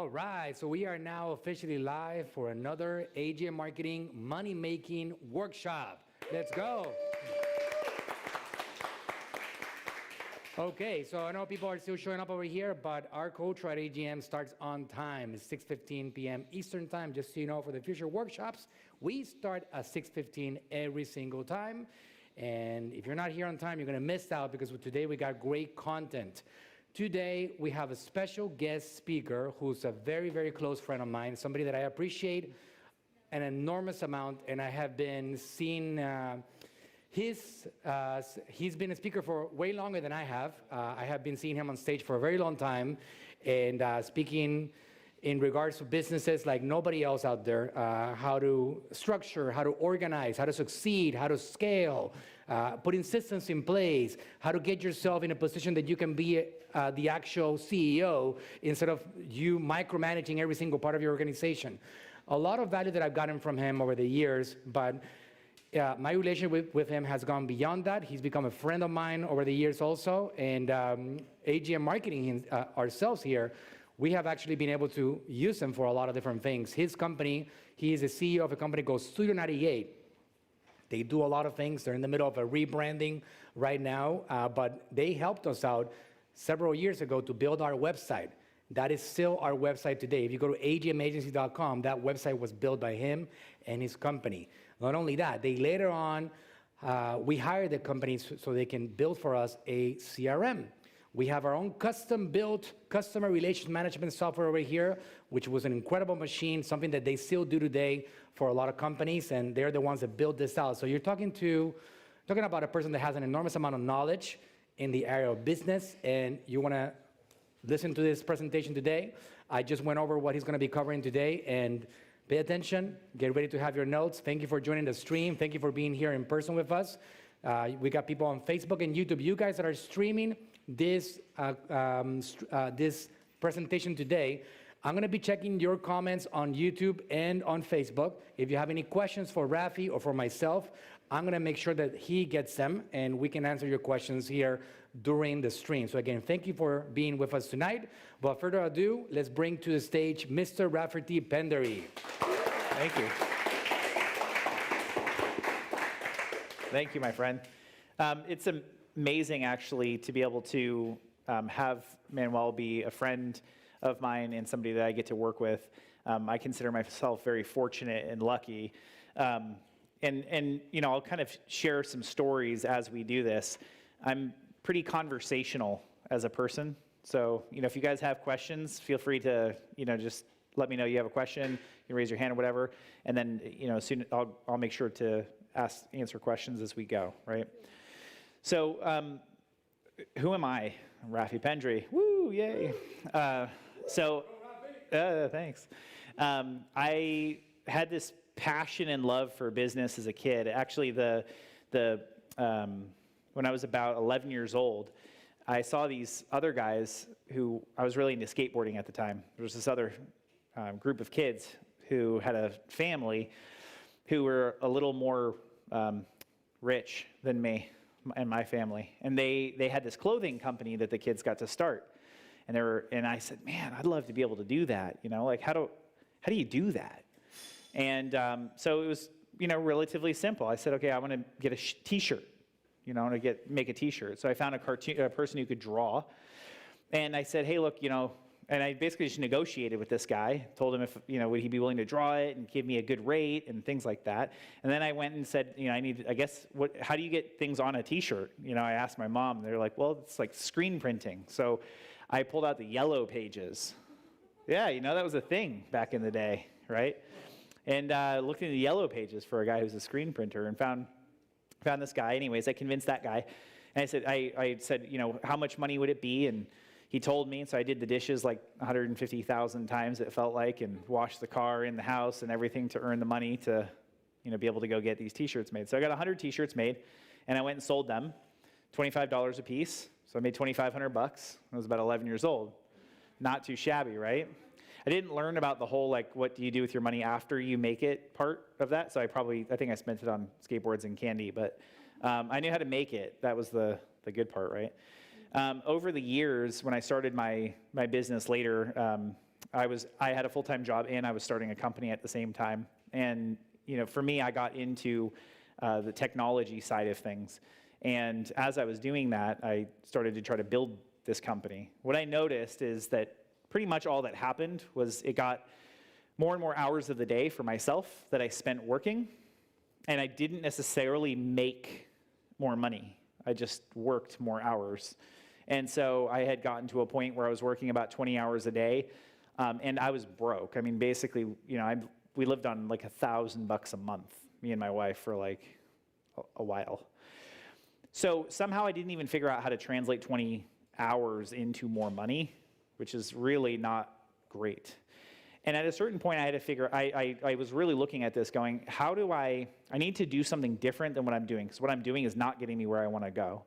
All right, so we are now officially live for another AGM Marketing Money-Making Workshop. Let's go. Okay, so I know people are still showing up over here, but our culture at AGM starts on time. It's 6:15 p.m. Eastern Time. Just so you know, for the future workshops, we start at 6:15 every single time. And if you're not here on time, you're going to miss out because today we got great content. Today, we have a special guest speaker who's a very, very close friend of mine, somebody that I appreciate an enormous amount, and I have been seeing he's been a speaker for way longer than I have. I have been seeing him on stage for a very long time and speaking in regards to businesses like nobody else out there, how to structure, how to organize, how to succeed, how to scale, putting systems in place, how to get yourself in a position that you can be the actual CEO instead of you micromanaging every single part of your organization. A lot of value that I've gotten from him over the years, but my relationship with him has gone beyond that. He's become a friend of mine over the years also, and AGM Marketing ourselves here, we have actually been able to use him for a lot of different things. His company, he is the CEO of a company called Studio 98. They do a lot of things. They're in the middle of a rebranding right now, but they helped us out several years ago to build our website. That is still our website today. If you go to agmagency.com, that website was built by him and his company. Not only that, they later on, we hired the companies so they can build for us a CRM. We have our own custom-built customer relations management software over here, which was an incredible machine, something that they still do today for a lot of companies, and they're the ones that build this out. So you're talking about a person that has an enormous amount of knowledge in the area of business, and you want to listen to this presentation today. I just went over what he's going to be covering today, and pay attention, get ready to have your notes. Thank you for joining the stream. Thank you for being here in person with us. We got people on Facebook and YouTube. You guys that are streaming this presentation today, I'm going to be checking your comments on YouTube and on Facebook. If you have any questions for Rafi or for myself, I'm going to make sure that he gets them and we can answer your questions here during the stream. So again, thank you for being with us tonight. Without further ado, let's bring to the stage Mr. Rafferty Pendery. Thank you. Thank you, my friend. It's amazing, actually, to be able to have Manuel be a friend of mine and somebody that I get to work with. I consider myself very fortunate and lucky. And you know, I'll kind of share some stories as we do this. I'm pretty conversational as a person. So, you know, if you guys have questions, feel free to, you know, just let me know you have a question. You raise your hand or whatever. And then, you know, soon I'll make sure to answer questions as we go, right? So, who am I? Raffi Pendery. Woo, yay. Thanks. I had this passion and love for business as a kid. Actually, when I was about 11 years old, I saw these other guys who, I was really into skateboarding at the time. There was this other group of kids who had a family who were a little more rich than me and my family. And they had this clothing company that the kids got to start. And I said, man, I'd love to be able to do that. You know, like how do you do that? And so it was, you know, relatively simple. I said, okay, I want to get a t-shirt. You know, I want to make a t-shirt. So I found a person who could draw. And I said, hey, look, you know, and I basically just negotiated with this guy, told him if, you know, would he be willing to draw it and give me a good rate and things like that. And then I went and said, you know, how do you get things on a t-shirt? You know, I asked my mom, and they're like, well, it's like screen printing. So I pulled out the yellow pages. Yeah, you know, that was a thing back in the day, right? And looked in the yellow pages for a guy who's a screen printer and found this guy. Anyways, I convinced that guy. And I said, you know, how much money would it be? And he told me, so I did the dishes like 150,000 times, it felt like, and washed the car in the house and everything to earn the money to, you know, be able to go get these t-shirts made. So I got 100 t-shirts made, and I went and sold them, $25 a piece. So I made $2,500. I was about 11 years old. Not too shabby, right? I didn't learn about the whole, like, what do you do with your money after you make it part of that. So I think I spent it on skateboards and candy, but I knew how to make it. That was the good part, right? Over the years, when I started my business later, I had a full-time job and I was starting a company at the same time. And for me, I got into the technology side of things. And as I was doing that, I started to try to build this company. What I noticed is that pretty much all that happened was it got more and more hours of the day for myself that I spent working, and I didn't necessarily make more money. I just worked more hours. And so I had gotten to a point where I was working about 20 hours a day, and I was broke. I mean, basically, we lived on like $1,000 a month, me and my wife, for like a while. So somehow I didn't even figure out how to translate 20 hours into more money, which is really not great. And at a certain point, I had to figure, I was really looking at this going, how do I need to do something different than what I'm doing, because what I'm doing is not getting me where I want to go.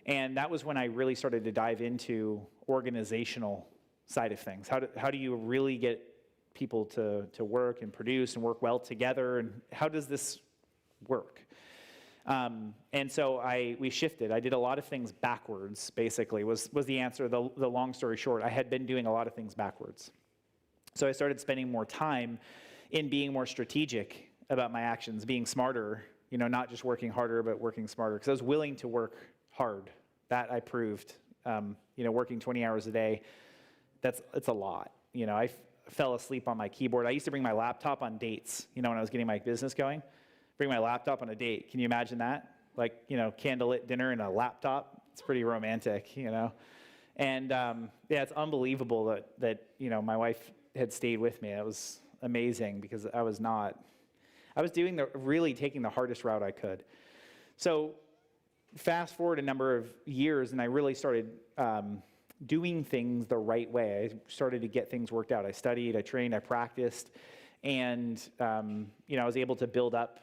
And that was when I really started to dive into organizational side of things. How do you really get people to work and produce and work well together, and how does this work? And so we shifted. I did a lot of things backwards, basically, was the answer. The long story short, I had been doing a lot of things backwards. So I started spending more time in being more strategic about my actions, being smarter, not just working harder, but working smarter, because I was willing to work hard. That I proved. Working 20 hours a day, it's a lot. I fell asleep on my keyboard. I used to bring my laptop on dates, when I was getting my business going. Bring my laptop on a date. Can you imagine that? Like, candlelit dinner and a laptop. It's pretty romantic, And yeah, it's unbelievable that my wife had stayed with me. It was amazing because I was really taking the hardest route I could. So fast forward a number of years, and I really started doing things the right way. I started to get things worked out. I studied, I trained, I practiced, and I was able to build up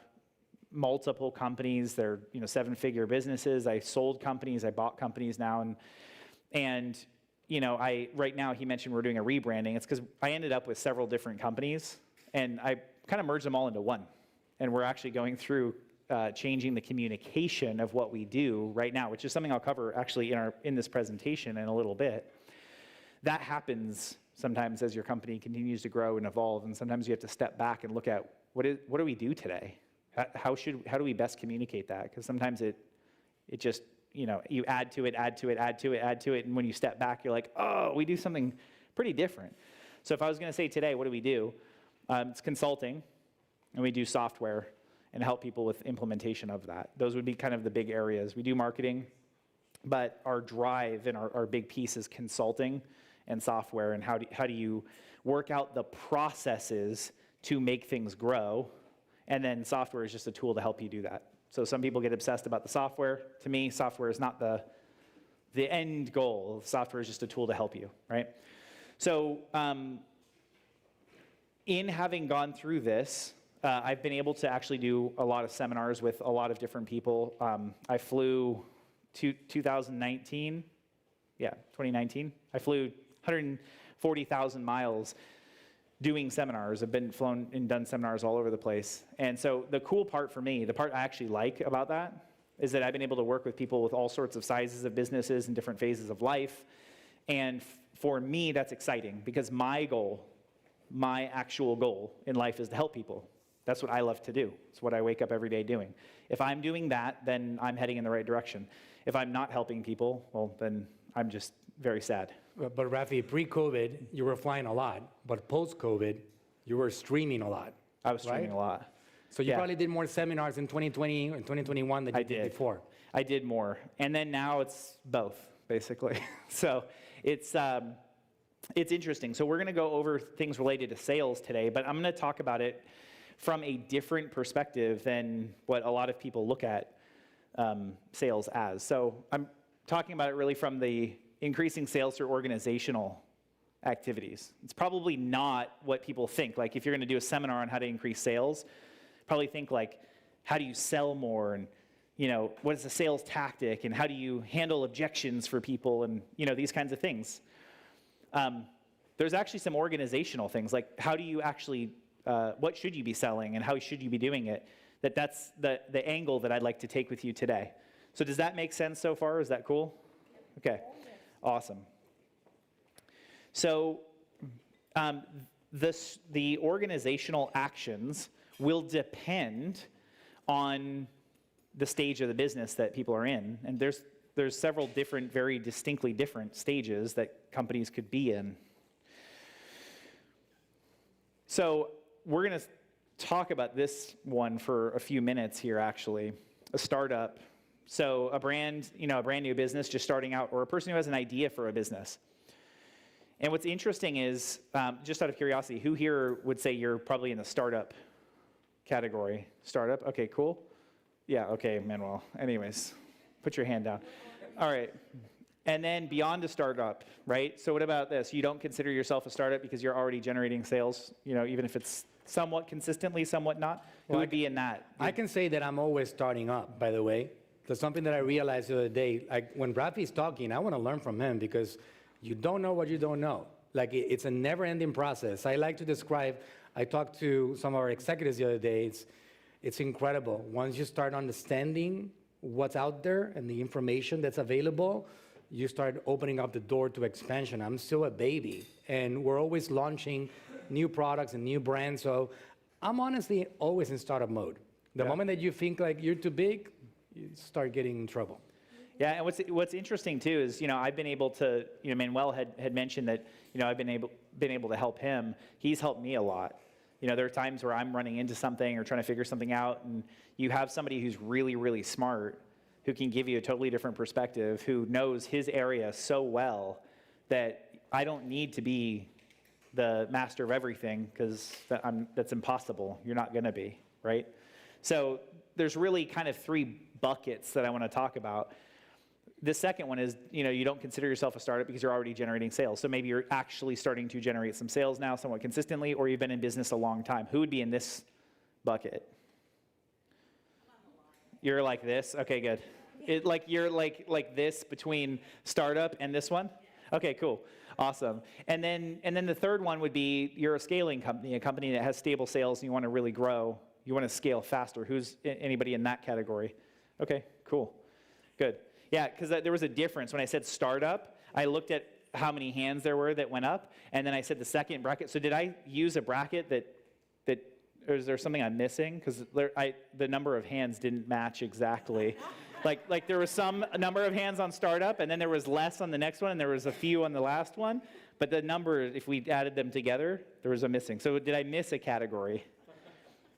multiple companies. They're 7-figure businesses. I sold companies. I bought companies now, and right now he mentioned we're doing a rebranding. It's because I ended up with several different companies, and I kind of merged them all into one. And we're actually going through changing the communication of what we do right now, which is something I'll cover actually in this presentation in a little bit. That happens sometimes as your company continues to grow and evolve, and sometimes you have to step back and look at what do we do today? How do we best communicate that? Because sometimes it just, you add to it, and when you step back, you're like, oh, we do something pretty different. So if I was going to say today, what do we do? It's consulting, and we do software and help people with implementation of that. Those would be kind of the big areas. We do marketing, but our drive and our big piece is consulting and software, and how do you work out the processes to make things grow, and then software is just a tool to help you do that. So some people get obsessed about the software. To me, software is not the end goal. Software is just a tool to help you, right? So in having gone through this, I've been able to actually do a lot of seminars with a lot of different people. I flew 2019. I flew 140,000 miles doing seminars. I've been flown and done seminars all over the place. And so the cool part for me, the part I actually like about that, is that I've been able to work with people with all sorts of sizes of businesses and different phases of life. And for me, that's exciting because my actual goal in life is to help people. That's what I love to do. It's what I wake up every day doing. If I'm doing that, then I'm heading in the right direction. If I'm not helping people, well, then I'm just very sad. But Rafi, pre-COVID, you were flying a lot, but post-COVID, you were streaming a lot. I was streaming a lot. So you probably did more seminars in 2020 and 2021 than you did before. I did more. And then now it's both, basically. So it's interesting. So we're going to go over things related to sales today, but I'm going to talk about it from a different perspective than what a lot of people look at sales as. So I'm talking about it really from the increasing sales through organizational activities. It's probably not what people think. Like if you're going to do a seminar on how to increase sales, probably think like, how do you sell more? And, what is a sales tactic? And how do you handle objections for people? And, these kinds of things. There's actually some organizational things, like how do you actually, what should you be selling and how should you be doing it? That's the angle that I'd like to take with you today. So does that make sense so far? Is that cool? Okay. Awesome. So the organizational actions will depend on the stage of the business that people are in. And there's several different, very distinctly different stages that companies could be in. So we're going to talk about this one for a few minutes here, actually. A startup. So a brand new business just starting out, or a person who has an idea for a business. And what's interesting is, just out of curiosity, who here would say you're probably in the startup category? Startup? Okay, cool. Yeah, okay, Manuel. Anyways, put your hand down. All right. And then beyond a startup, right? So what about this? You don't consider yourself a startup because you're already generating sales, even if it's somewhat consistently, somewhat not? Who would be in that? I can say that I'm always starting up, by the way. That's something that I realized the other day. Like when Rafi's talking, I want to learn from him because you don't know what you don't know. Like it's a never-ending process. I like to describe, I talked to some of our executives the other day, it's incredible. Once you start understanding what's out there and the information that's available, you start opening up the door to expansion. I'm still a baby, and we're always launching new products and new brands, so I'm honestly always in startup mode. The moment that you think like you're too big, you start getting in trouble. Yeah, and what's interesting too is, I've been able to, Manuel had mentioned that, I've been able to help him. He's helped me a lot. There are times where I'm running into something or trying to figure something out, and you have somebody who's really, really smart who can give you a totally different perspective, who knows his area so well that I don't need to be the master of everything, because that's impossible. You're not going to be, right? So there's really kind of three buckets that I want to talk about. The second one is, you don't consider yourself a startup because you're already generating sales. So maybe you're actually starting to generate some sales now somewhat consistently, or you've been in business a long time. Who would be in this bucket? You're like this? Okay, good. You're like this between startup and this one? Okay, cool. Awesome. And then the third one would be you're a scaling company, a company that has stable sales and you want to really grow. You want to scale faster. Who's anybody in that category? Okay, cool. Good. Yeah, because there was a difference. When I said startup, I looked at how many hands there were that went up, and then I said the second bracket. So did I use a bracket that or is there something I'm missing? Because the number of hands didn't match exactly. Like there was some number of hands on startup, and then there was less on the next one, and there was a few on the last one. But the number, if we added them together, there was a missing. So did I miss a category?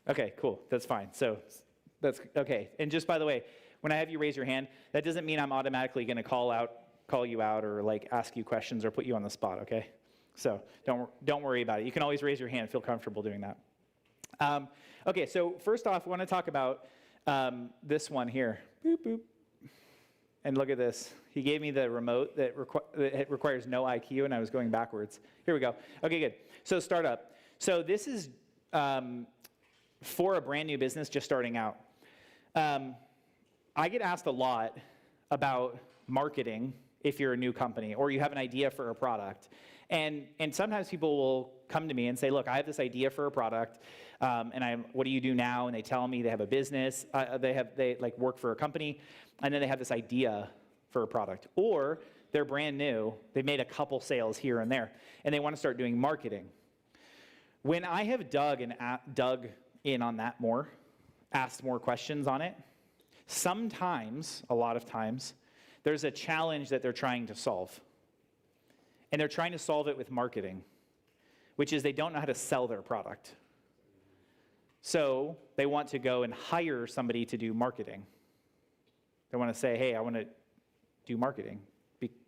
Okay, cool. That's fine. So that's okay. And just by the way, when I have you raise your hand, that doesn't mean I'm automatically going to call you out or like ask you questions or put you on the spot, okay? So don't worry about it. You can always raise your hand, feel comfortable doing that. Okay, so first off, I want to talk about this one here. Boop, boop. And look at this. He gave me the remote that requires no IQ, and I was going backwards. Here we go. Okay, good. So startup. So this is for a brand new business just starting out. I get asked a lot about marketing if you're a new company or you have an idea for a product. And sometimes people will come to me and say, look, I have this idea for a product, and what do you do now? And they tell me they have a business, they like work for a company, and then they have this idea for a product. Or they're brand new, they made a couple sales here and there, and they want to start doing marketing. When I have dug in on that more, asked more questions on it, sometimes, a lot of times, there's a challenge that they're trying to solve. And they're trying to solve it with marketing, which is they don't know how to sell their product. So they want to go and hire somebody to do marketing. They want to say, hey, I want to do marketing.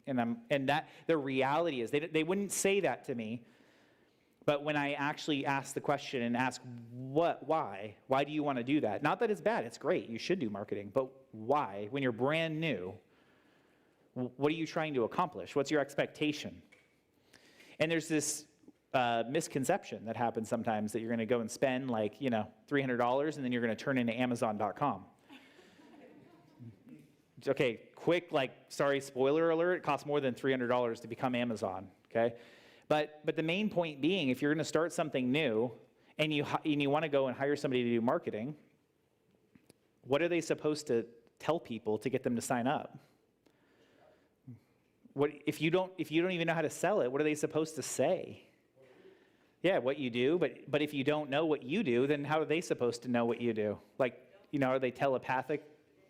And that the reality is, they wouldn't say that to me, but when I actually ask the question and ask, why do you want to do that? Not that it's bad, it's great, you should do marketing, but why? When you're brand new, what are you trying to accomplish? What's your expectation? And there's this misconception that happens sometimes that you're going to go and spend like, $300 and then you're going to turn into Amazon.com. Okay, quick, sorry, spoiler alert, it costs more than $300 to become Amazon, okay? But the main point being, if you're going to start something new and you want to go and hire somebody to do marketing, what are they supposed to tell people to get them to sign up? If you don't even know how to sell it, what are they supposed to say? Yeah, what you do, but if you don't know what you do, then how are they supposed to know what you do? Like, are they telepathic?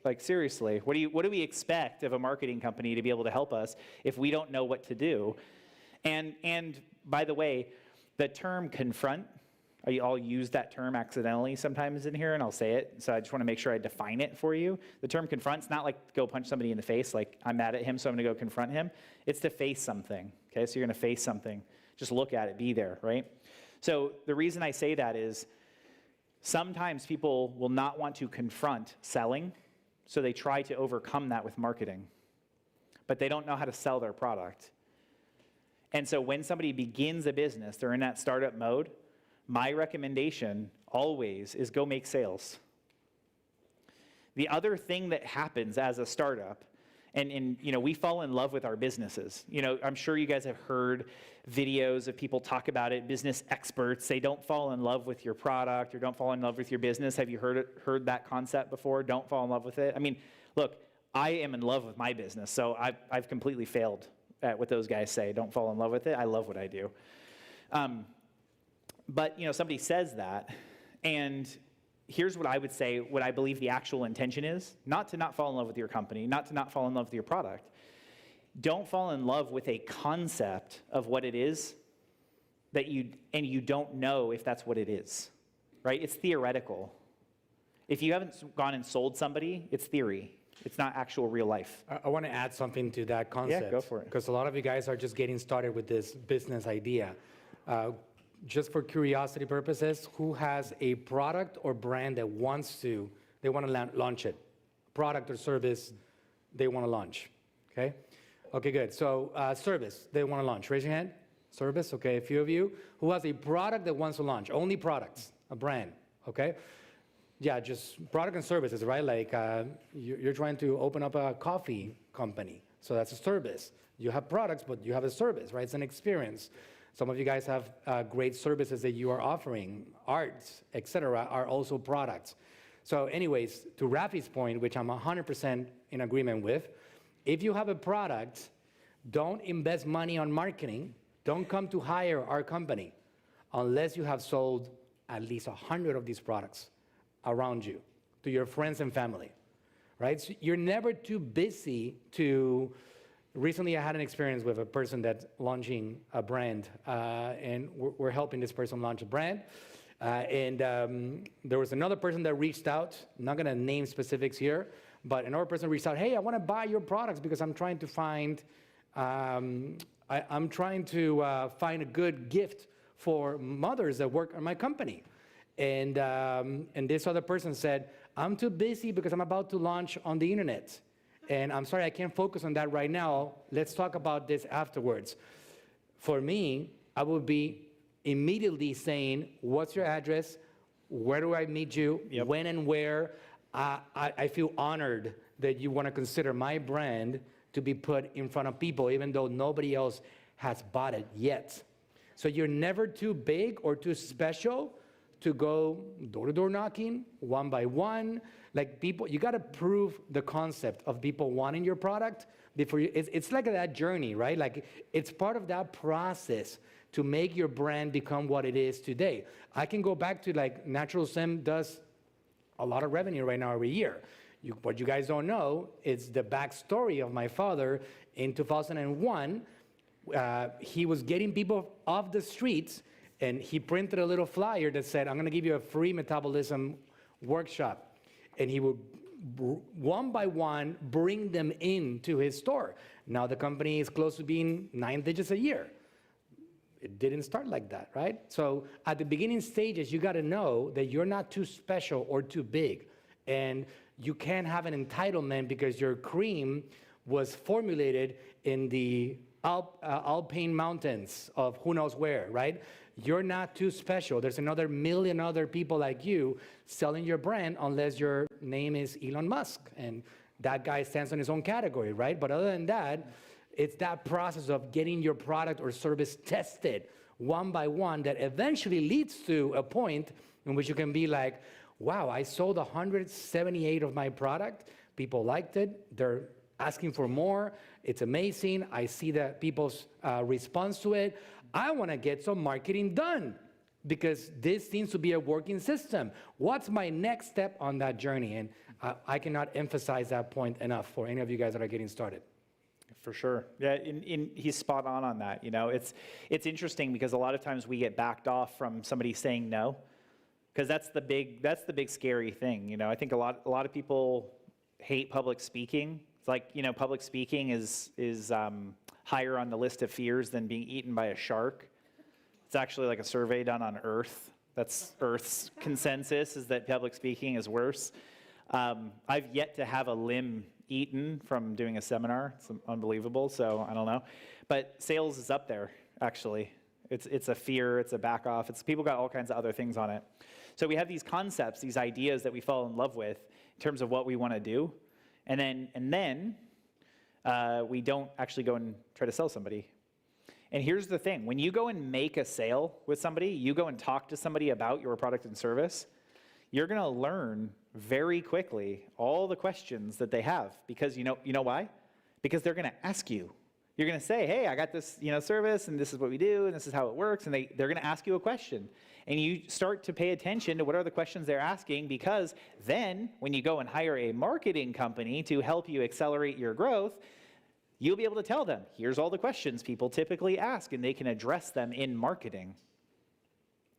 Like, seriously, what do we expect of a marketing company to be able to help us if we don't know what to do? And by the way, the term confront, I all use that term accidentally sometimes in here, and I'll say it, so I just want to make sure I define it for you. The term confront's not like go punch somebody in the face, like I'm mad at him, so I'm going to go confront him. It's to face something, okay? So you're going to face something. Just look at it, be there, right? So the reason I say that is sometimes people will not want to confront selling, so they try to overcome that with marketing, but they don't know how to sell their product. And so when somebody begins a business, they're in that startup mode, my recommendation always is go make sales. The other thing that happens as a startup, and we fall in love with our businesses. I'm sure you guys have heard videos of people talk about it, business experts say don't fall in love with your product or don't fall in love with your business. Have you heard that concept before? Don't fall in love with it. I mean, look, I am in love with my business, so I've completely failed at what those guys say. Don't fall in love with it. I love what I do. But somebody says that, and here's what I would say, what I believe the actual intention is, not to not fall in love with your company, not to not fall in love with your product. Don't fall in love with a concept of what it is that you don't know if that's what it is, right? It's theoretical. If you haven't gone and sold somebody, it's theory. It's not actual real life. I want to add something to that concept. Yeah, go for it. Because a lot of you guys are just getting started with this business idea. Just for curiosity purposes, who has a product or brand that they want to launch it? Product or service they want to launch, okay? Okay, good. So service they want to launch. Raise your hand. Service, okay, a few of you. Who has a product that wants to launch? Only products, a brand, okay? Yeah, just product and services, right? Like you're trying to open up a coffee company, so that's a service. You have products, but you have a service, right? It's an experience. Some of you guys have great services that you are offering. Arts, etc., are also products. So anyways, to Rafi's point, which I'm 100% in agreement with, if you have a product, don't invest money on marketing. Don't come to hire our company unless you have sold at least 100 of these products around you to your friends and family, right? So you're never too busy to. Recently, I had an experience with a person that's launching a brand, and we're helping this person launch a brand. There was another person that reached out. I'm not going to name specifics here, but another person reached out. Hey, I want to buy your products because I'm trying to find. I'm trying to find a good gift for mothers that work on my company. And this other person said, I'm too busy because I'm about to launch on the internet. And I'm sorry, I can't focus on that right now. Let's talk about this afterwards. For me, I would be immediately saying, what's your address? Where do I meet you? Yep. When and where? I feel honored that you want to consider my brand to be put in front of people, even though nobody else has bought it yet. So you're never too big or too special to go door-to-door knocking, one by one. Like people, you got to prove the concept of people wanting your product before you. It's like that journey, right? Like it's part of that process to make your brand become what it is today. I can go back to like Natural Sim does a lot of revenue right now every year. What you guys don't know is the backstory of my father. In 2001, he was getting people off the streets, and he printed a little flyer that said, I'm going to give you a free metabolism workshop. And he would, one by one, bring them into his store. Now the company is close to being 9 digits a year. It didn't start like that, right? So at the beginning stages, you got to know that you're not too special or too big. And you can't have an entitlement because your cream was formulated in the Alpine mountains of who knows where, right? You're not too special. There's another million other people like you selling your brand unless your name is Elon Musk. And that guy stands in his own category, right? But other than that, it's that process of getting your product or service tested one by one that eventually leads to a point in which you can be like, wow, I sold 178 of my product. People liked it. They're asking for more. It's amazing. I see that people's response to it. I want to get some marketing done because this seems to be a working system. What's my next step on that journey? And I cannot emphasize that point enough for any of you guys that are getting started. For sure. Yeah, he's spot on that. You know, it's interesting because a lot of times we get backed off from somebody saying no, because that's the big scary thing. You know, I think a lot of people hate public speaking. It's like, you know, public speaking is higher on the list of fears than being eaten by a shark. It's actually like a survey done on Earth. That's Earth's consensus, is that public speaking is worse. I've yet to have a limb eaten from doing a seminar. It's unbelievable, so I don't know. But sales is up there, actually. It's a fear, it's a back off. People got all kinds of other things on it. So we have these concepts, these ideas that we fall in love with in terms of what we want to do. And then we don't actually go and try to sell somebody. And here's the thing. When you go and make a sale with somebody, you go and talk to somebody about your product and service, you're going to learn very quickly all the questions that they have. Because you know why? Because they're going to ask you. You're going to say, hey, I got this service, and this is what we do, and this is how it works. And they're going to ask you a question. And you start to pay attention to what are the questions they're asking, because then when you go and hire a marketing company to help you accelerate your growth, you'll be able to tell them, here's all the questions people typically ask, and they can address them in marketing.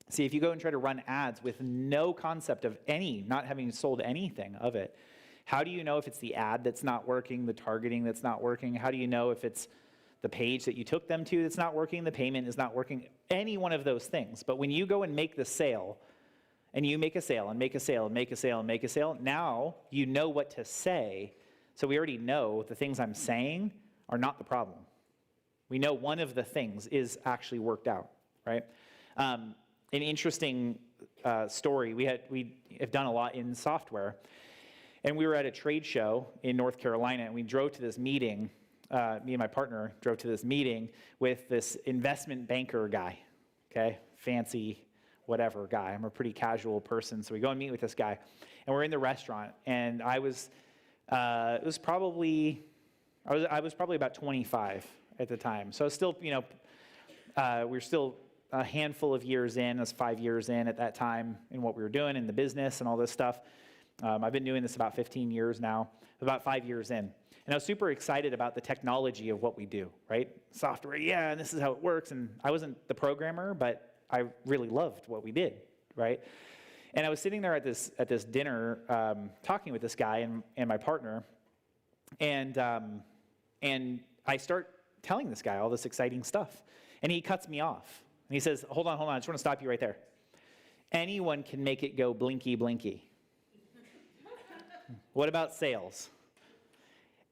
See, if you go and try to run ads with no concept of not having sold anything of it, how do you know if it's the ad that's not working, the targeting that's not working? How do you know if it's the page that you took them to that's not working, the payment is not working, any one of those things? But when you go and make the sale, and you make a sale, and make a sale, and make a sale, and make a sale, now you know what to say. So we already know the things I'm saying are not the problem. We know one of the things is actually worked out, right? An interesting story, we have done a lot in software, and we were at a trade show in North Carolina, and we drove to this meeting, me and my partner drove to this meeting with this investment banker guy, okay? Fancy whatever guy. I'm a pretty casual person, so we go and meet with this guy, and we're in the restaurant, and I was probably about 25 at the time. So still, we were still a handful of years in. I was 5 years in at that time in what we were doing in the business and all this stuff. I've been doing this about 15 years now, about 5 years in. And I was super excited about the technology of what we do, right? Software, yeah, and this is how it works. And I wasn't the programmer, but I really loved what we did, right? And I was sitting there at this dinner talking with this guy and my partner, and I start telling this guy all this exciting stuff. And he cuts me off. And he says, hold on, I just want to stop you right there. Anyone can make it go blinky, blinky. What about sales?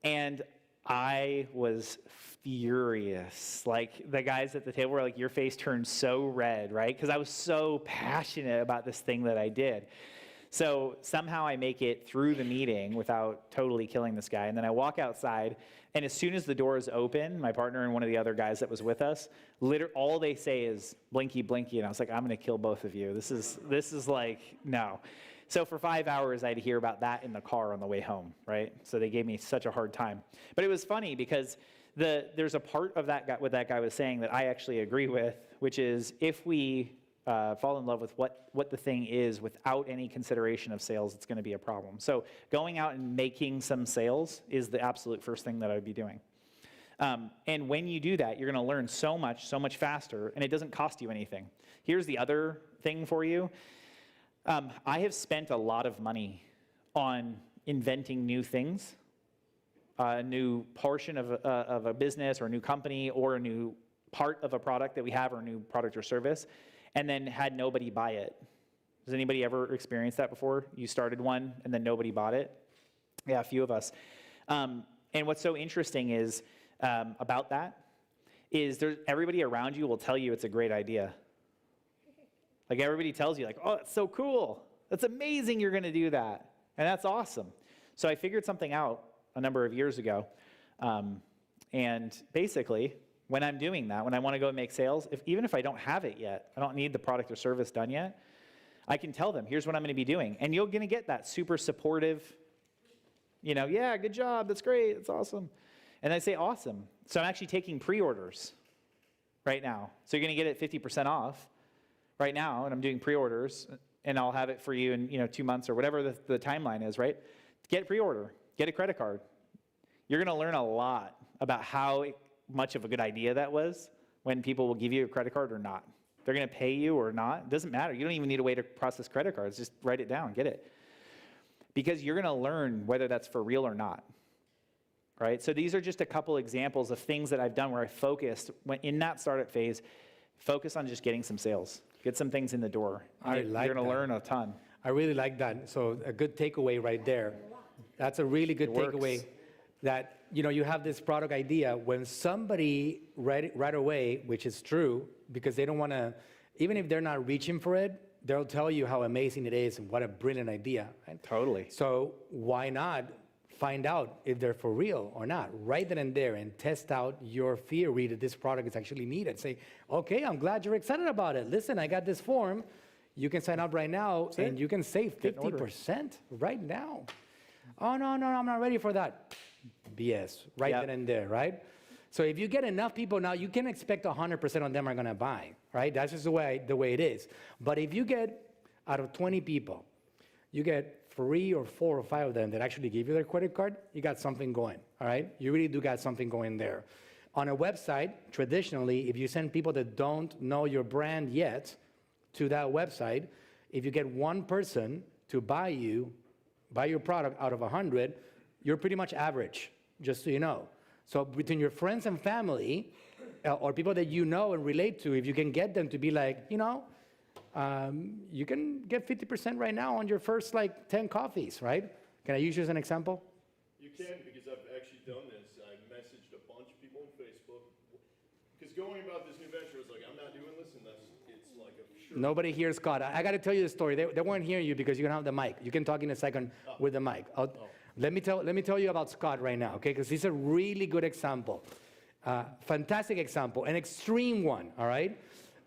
And I was furious. Like, the guys at the table were like, your face turned so red, right? Because I was so passionate about this thing that I did. So somehow I make it through the meeting without totally killing this guy. And then I walk outside, and as soon as the doors open, my partner and one of the other guys that was with us, all they say is blinky, blinky. And I was like, I'm going to kill both of you. This is like, no. So for 5 hours, I had to hear about that in the car on the way home, right? So they gave me such a hard time. But it was funny because there's a part of what that guy was saying that I actually agree with, which is if we fall in love with what the thing is without any consideration of sales, it's going to be a problem. So going out and making some sales is the absolute first thing that I would be doing. And when you do that, you're going to learn so much faster, and it doesn't cost you anything. Here's the other thing for you. I have spent a lot of money on inventing new things, a new portion of a business or a new company or a new part of a product that we have or a new product or service, and then had nobody buy it. Has anybody ever experienced that before? You started one and then nobody bought it? Yeah, a few of us. And what's so interesting is about that is everybody around you will tell you it's a great idea. Like, everybody tells you, like, oh, that's so cool. That's amazing you're going to do that. And that's awesome. So I figured something out a number of years ago. And basically, when I'm doing that, when I want to go and make sales, even if I don't have it yet, I don't need the product or service done yet, I can tell them, here's what I'm going to be doing. And you're going to get that super supportive, yeah, good job, that's great, that's awesome. And I say, awesome. So I'm actually taking pre-orders, right now. So you're going to get it 50% off right now, and I'm doing pre-orders, and I'll have it for you in 2 months or whatever the timeline is, right? Get pre-order, get a credit card. You're going to learn a lot about how much of a good idea that was when people will give you a credit card or not. They're going to pay you or not. It doesn't matter. You don't even need a way to process credit cards. Just write it down, get it. Because you're going to learn whether that's for real or not. Right? So these are just a couple examples of things that I've done where I focused when in that startup phase, focus on just getting some sales. Get some things in the door. I like You're going to that. learn a ton. I really like that. So a good takeaway right there. That's a really good takeaway that, you have this product idea. When somebody right away, which is true, because they don't want to, even if they're not reaching for it, they'll tell you how amazing it is and what a brilliant idea. Right? Totally. So why not find out if they're for real or not? Right then and there and test out your theory that this product is actually needed. Say, okay, I'm glad you're excited about it. Listen, I got this form. You can sign up right now and you can save 50% right now. Oh, no, I'm not ready for that. BS, right then and there, right? So if you get enough people now, you can expect 100% of them are going to buy, right? That's just the way it is. But if you get, out of 20 people, you get 3 or 4 or 5 of them that actually give you their credit card, you got something going, all right? You really do got something going there. On a website, traditionally, if you send people that don't know your brand yet to that website, if you get one person to buy your product out of 100, you're pretty much average, just so you know. So between your friends and family, or people that you know and relate to, if you can get them to be like, you can get 50% right now on your first 10 coffees, right? Can I use you as an example? You can, because I've actually done this. I messaged a bunch of people on Facebook. Because going about this new venture, I was like, I'm not doing this, and it's like a sure. Nobody hears Scott. I got to tell you the story. They weren't hearing you because you don't have the mic. You can talk in a second with the mic. Let me tell you about Scott right now, okay? Because he's a really good example. Fantastic example, an extreme one, all right?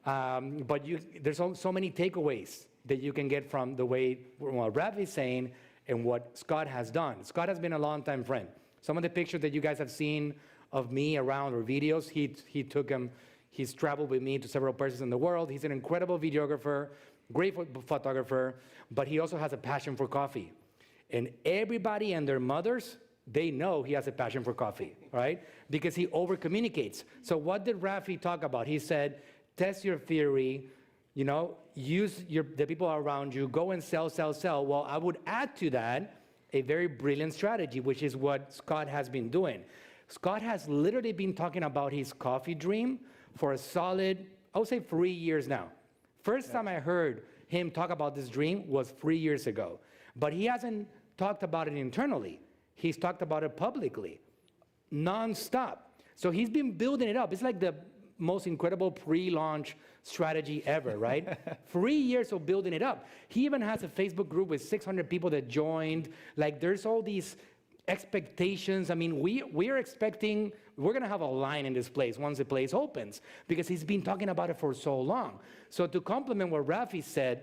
But there's so many takeaways that you can get from the way what Raf is saying and what Scott has done. Scott has been a longtime friend. Some of the pictures that you guys have seen of me around or videos, he took them. He's traveled with me to several places in the world. He's an incredible videographer, great photographer, but he also has a passion for coffee. And everybody and their mothers, they know he has a passion for coffee, right? Because he over-communicates. So what did Rafi talk about? He said, test your theory, use the people around you, go and sell. Well, I would add to that a very brilliant strategy, which is what Scott has been doing. Scott has literally been talking about his coffee dream for a solid, I would say 3 years now. First time I heard him talk about this dream was 3 years ago. But he hasn't talked about it internally. He's talked about it publicly, nonstop. So he's been building it up. It's like the most incredible pre-launch strategy ever, right? 3 years of building it up. He even has a Facebook group with 600 people that joined. There's all these expectations. I mean, we're expecting, we're going to have a line in this place once the place opens because he's been talking about it for so long. So to complement what Rafi said,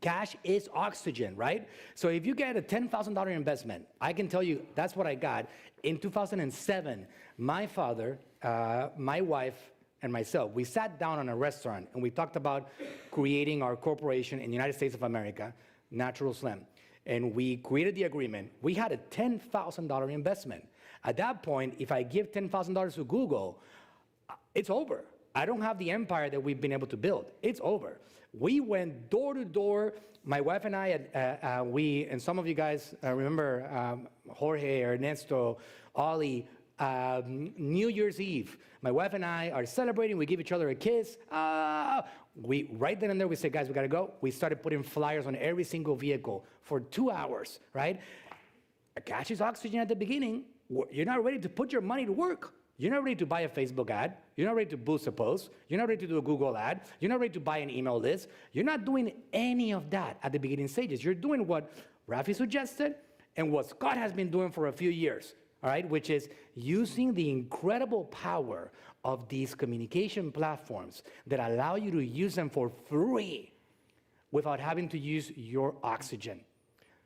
cash is oxygen, right? So if you get a $10,000 investment, I can tell you that's what I got. In 2007, my father, my wife, and myself, we sat down on a restaurant and we talked about creating our corporation in the United States of America, Natural Slim. And we created the agreement. We had a $10,000 investment. At that point, if I give $10,000 to Google, it's over. I don't have the empire that we've been able to build. It's over. We went door to door. My wife and I, and some of you guys remember Jorge, Ernesto, Ollie, New Year's Eve. My wife and I are celebrating. We give each other a kiss. Right then and there, we said, guys, we got to go. We started putting flyers on every single vehicle for 2 hours, right? Cash is oxygen at the beginning. You're not ready to put your money to work. You're not ready to buy a Facebook ad. You're not ready to boost a post. You're not ready to do a Google ad. You're not ready to buy an email list. You're not doing any of that at the beginning stages. You're doing what Rafi suggested and what Scott has been doing for a few years, all right, which is using the incredible power of these communication platforms that allow you to use them for free without having to use your oxygen.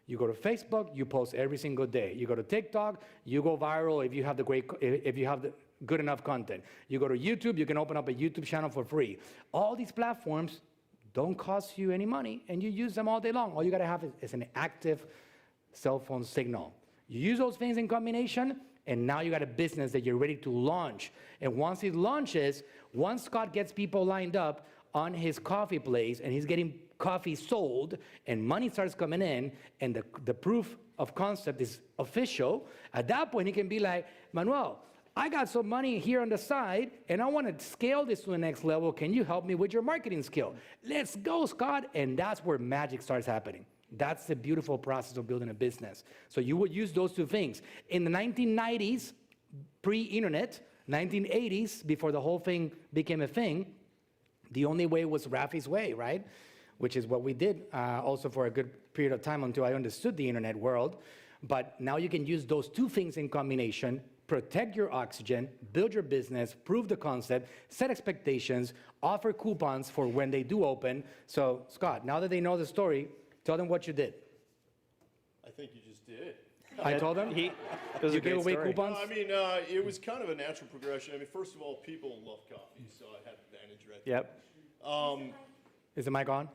You go to Facebook, you post every single day. You go to TikTok, you go viral if you have the good enough content. You go to YouTube, you can open up a YouTube channel for free. All these platforms don't cost you any money, and you use them all day long. All you gotta have is an active cell phone signal. You use those things in combination, and now you got a business that you're ready to launch. And once it launches, once Scott gets people lined up on his coffee place, and he's getting coffee sold, and money starts coming in, and the proof of concept is official, at that point he can be like, Manuel, I got some money here on the side, and I want to scale this to the next level. Can you help me with your marketing skill? Let's go, Scott. And that's where magic starts happening. That's the beautiful process of building a business. So you would use those two things. In the 1990s, pre-internet, 1980s, before the whole thing became a thing, the only way was Rafi's way, right? Which is what we did also for a good period of time until I understood the internet world. But now you can use those two things in combination, protect your oxygen, build your business, prove the concept, set expectations, offer coupons for when they do open. So, Scott, now that they know the story, tell them what you did. I think you just did. I told them? It was You a gave great away story. coupons? No, I mean, it was kind of a natural progression. I mean, first of all, people love coffee, so I had advantage right there. Yep. Is the mic on?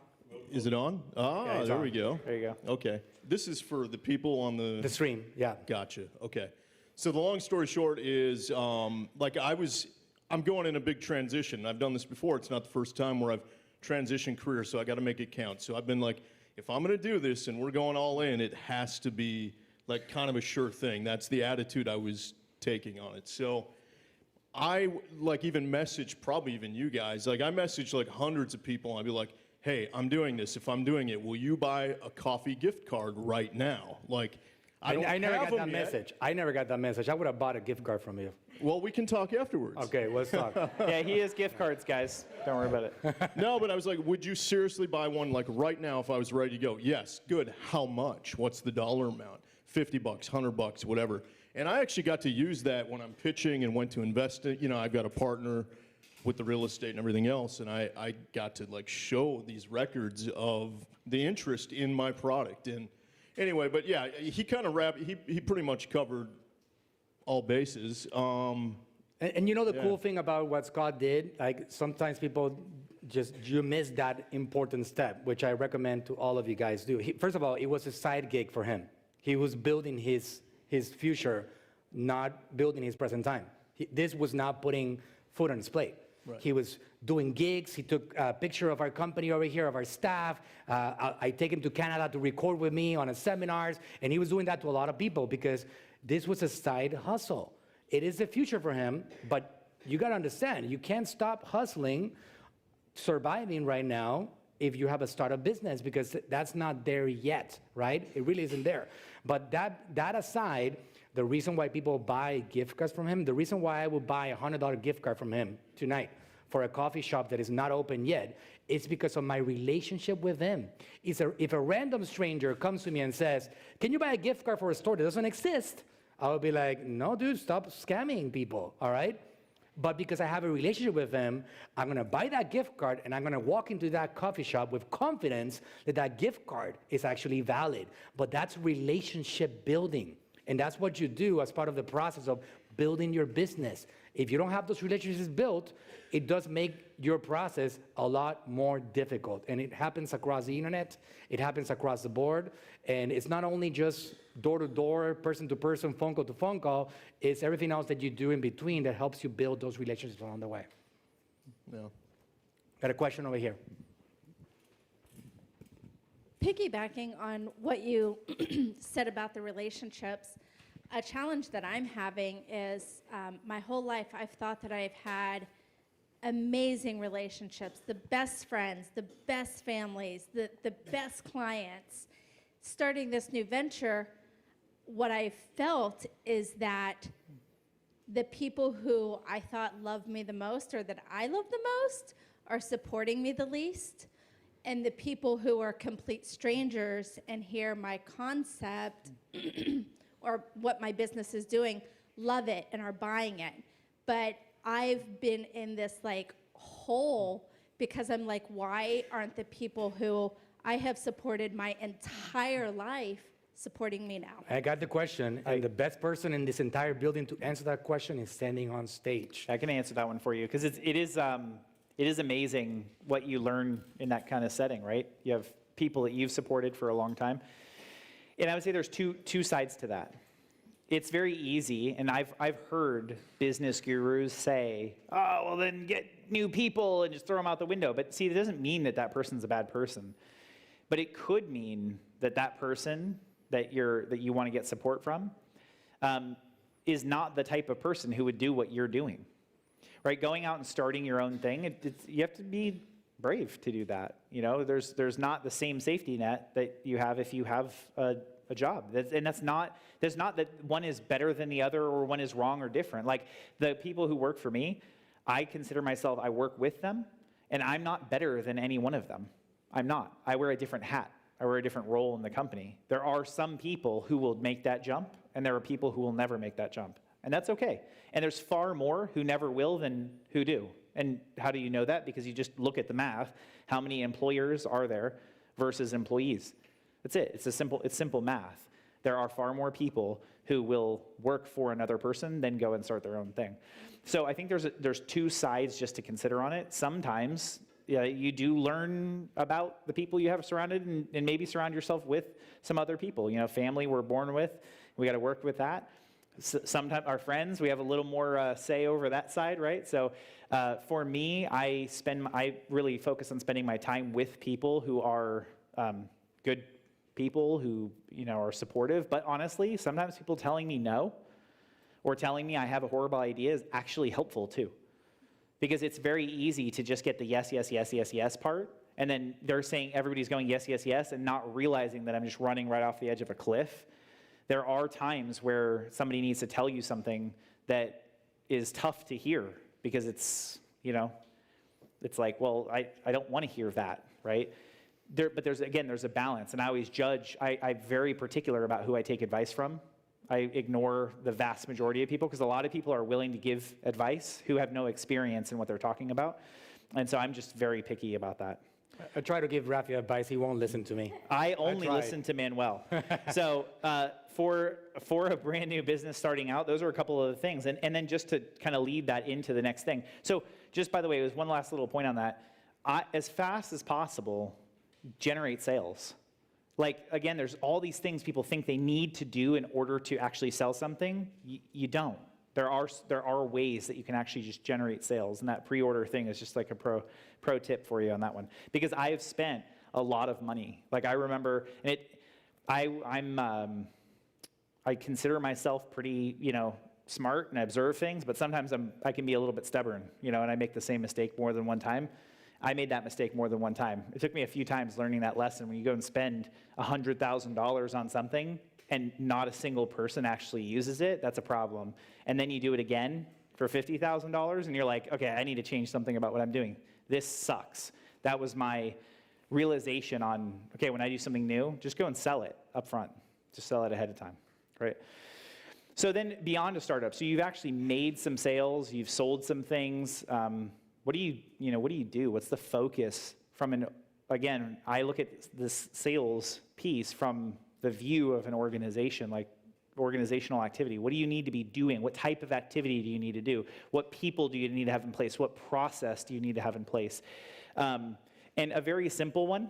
Is it on? Ah, it's there on. we go. There you go. Okay. This is for the people on The stream, yeah. Gotcha. Okay. So the long story short is, like I'm going in a big transition. I've done this before. It's not the first time where I've transitioned careers, so I got to make it count. So I've been like, if I'm going to do this and we're going all in, it has to be like kind of a sure thing. That's the attitude I was taking on it. So I like even message, probably even you guys, like I message like hundreds of people and I'd be like, hey, I'm doing this. If I'm doing it, will you buy a coffee gift card right now? Like, I never have got them that yet. message. I never got that message. I would have bought a gift card from you. Well, we can talk afterwards. Okay, let's talk. Yeah, he has gift cards, guys. Don't worry about it. No, but I was like, would you seriously buy one like right now if I was ready to go? Yes. Good. How much? What's the dollar amount? $50, $100, whatever. And I actually got to use that when I'm pitching and went to invest in. You know, I've got a partner with the real estate and everything else, and I got to like show these records of the interest in my product. And anyway, but yeah, he kind of he pretty much covered all bases. And you know the cool thing about what Scott did? Like sometimes people you miss that important step, which I recommend to all of you guys do. First of all, it was a side gig for him. He was building his future, not building his present time. This was not putting food on his plate. Right. He was doing gigs. He took a picture of our company over here, of our staff. I take him to Canada to record with me on seminars, and he was doing that to a lot of people because this was a side hustle. It is the future for him, but you got to understand, you can't stop hustling, surviving right now if you have a startup business because that's not there yet, right? It really isn't there. But that aside, the reason why people buy gift cards from him, the reason why I would buy a $100 gift card from him tonight for a coffee shop that is not open yet, is because of my relationship with him. If a random stranger comes to me and says, can you buy a gift card for a store that doesn't exist? I would be like, no, dude, stop scamming people, all right? But because I have a relationship with him, I'm gonna buy that gift card and I'm gonna walk into that coffee shop with confidence that that gift card is actually valid. But that's relationship building. And that's what you do as part of the process of building your business. If you don't have those relationships built, it does make your process a lot more difficult. And it happens across the internet, it happens across the board, and it's not only just door-to-door, person-to-person, phone call to phone call, it's everything else that you do in between that helps you build those relationships along the way. Yeah. Got a question over here. Piggybacking on what you said about the relationships, a challenge that I'm having is my whole life I've thought that I've had amazing relationships, the best friends, the best families, the best clients. Starting this new venture, what I felt is that the people who I thought loved me the most or that I love the most are supporting me the least. And the people who are complete strangers and hear my concept or what my business is doing, love it and are buying it. But I've been in this like hole because I'm like, why aren't the people who I have supported my entire life supporting me now? I got the question, and the best person in this entire building to answer that question is standing on stage. I can answer that one for you because it is amazing what you learn in that kind of setting, right? You have people that you've supported for a long time. And I would say there's two sides to that. It's very easy, and I've heard business gurus say, oh, well then get new people and just throw them out the window. But see, it doesn't mean that that person's a bad person. But it could mean that that person that you want to get support from is not the type of person who would do what you're doing. Right? Going out and starting your own thing, you have to be brave to do that. You know, there's not the same safety net that you have if you have a job. And that's not that one is better than the other or one is wrong or different. Like the people who work for me, I consider myself, I work with them, and I'm not better than any one of them. I'm not. I wear a different hat. I wear a different role in the company. There are some people who will make that jump, and there are people who will never make that jump. And that's okay. And there's far more who never will than who do. And how do you know that? Because you just look at the math. How many employers are there versus employees? That's it. It's simple math. There are far more people who will work for another person than go and start their own thing. So I think there's two sides just to consider on it. Sometimes you do learn about the people you have surrounded and maybe surround yourself with some other people. You know, family we're born with. We got to work with that. Sometimes our friends, we have a little more say over that side, right? So for me, I really focus on spending my time with people who are good people who, you know, are supportive. But honestly, sometimes people telling me no or telling me I have a horrible idea is actually helpful too. Because it's very easy to just get the yes, yes, yes, yes, yes part. And then they're saying everybody's going yes, yes, yes, and not realizing that I'm just running right off the edge of a cliff. There are times where somebody needs to tell you something that is tough to hear because it's, you know, it's like, well, I don't want to hear that, right? But there's a balance, and I always judge. I'm very particular about who I take advice from. I ignore the vast majority of people because a lot of people are willing to give advice who have no experience in what they're talking about. And so I'm just very picky about that. I try to give Rafi advice. He won't listen to me. I only listen to Manuel. So for a brand new business starting out, those are a couple of the things. And then just to kind of lead that into the next thing. So just by the way, there's one last little point on that. As fast as possible, generate sales. Like, again, there's all these things people think they need to do in order to actually sell something. You don't. There are ways that you can actually just generate sales, and that pre-order thing is just like a pro tip for you on that one. Because I have spent a lot of money. Like I remember, and I consider myself pretty, you know, smart and I observe things, but sometimes I can be a little bit stubborn, you know, and I make the same mistake more than one time. I made that mistake more than one time. It took me a few times learning that lesson. When you go and spend $100,000 on something and not a single person actually uses it, that's a problem. And then you do it again for $50,000 and you're like, okay, I need to change something about what I'm doing. This sucks. That was my realization on, okay, when I do something new, just go and sell it up front. Just sell it ahead of time, right? So then beyond a startup, so you've actually made some sales, you've sold some things. What do you do? What's the focus again, I look at this sales piece from the view of an organization, like organizational activity. What do you need to be doing? What type of activity do you need to do? What people do you need to have in place? What process do you need to have in place? And a very simple one,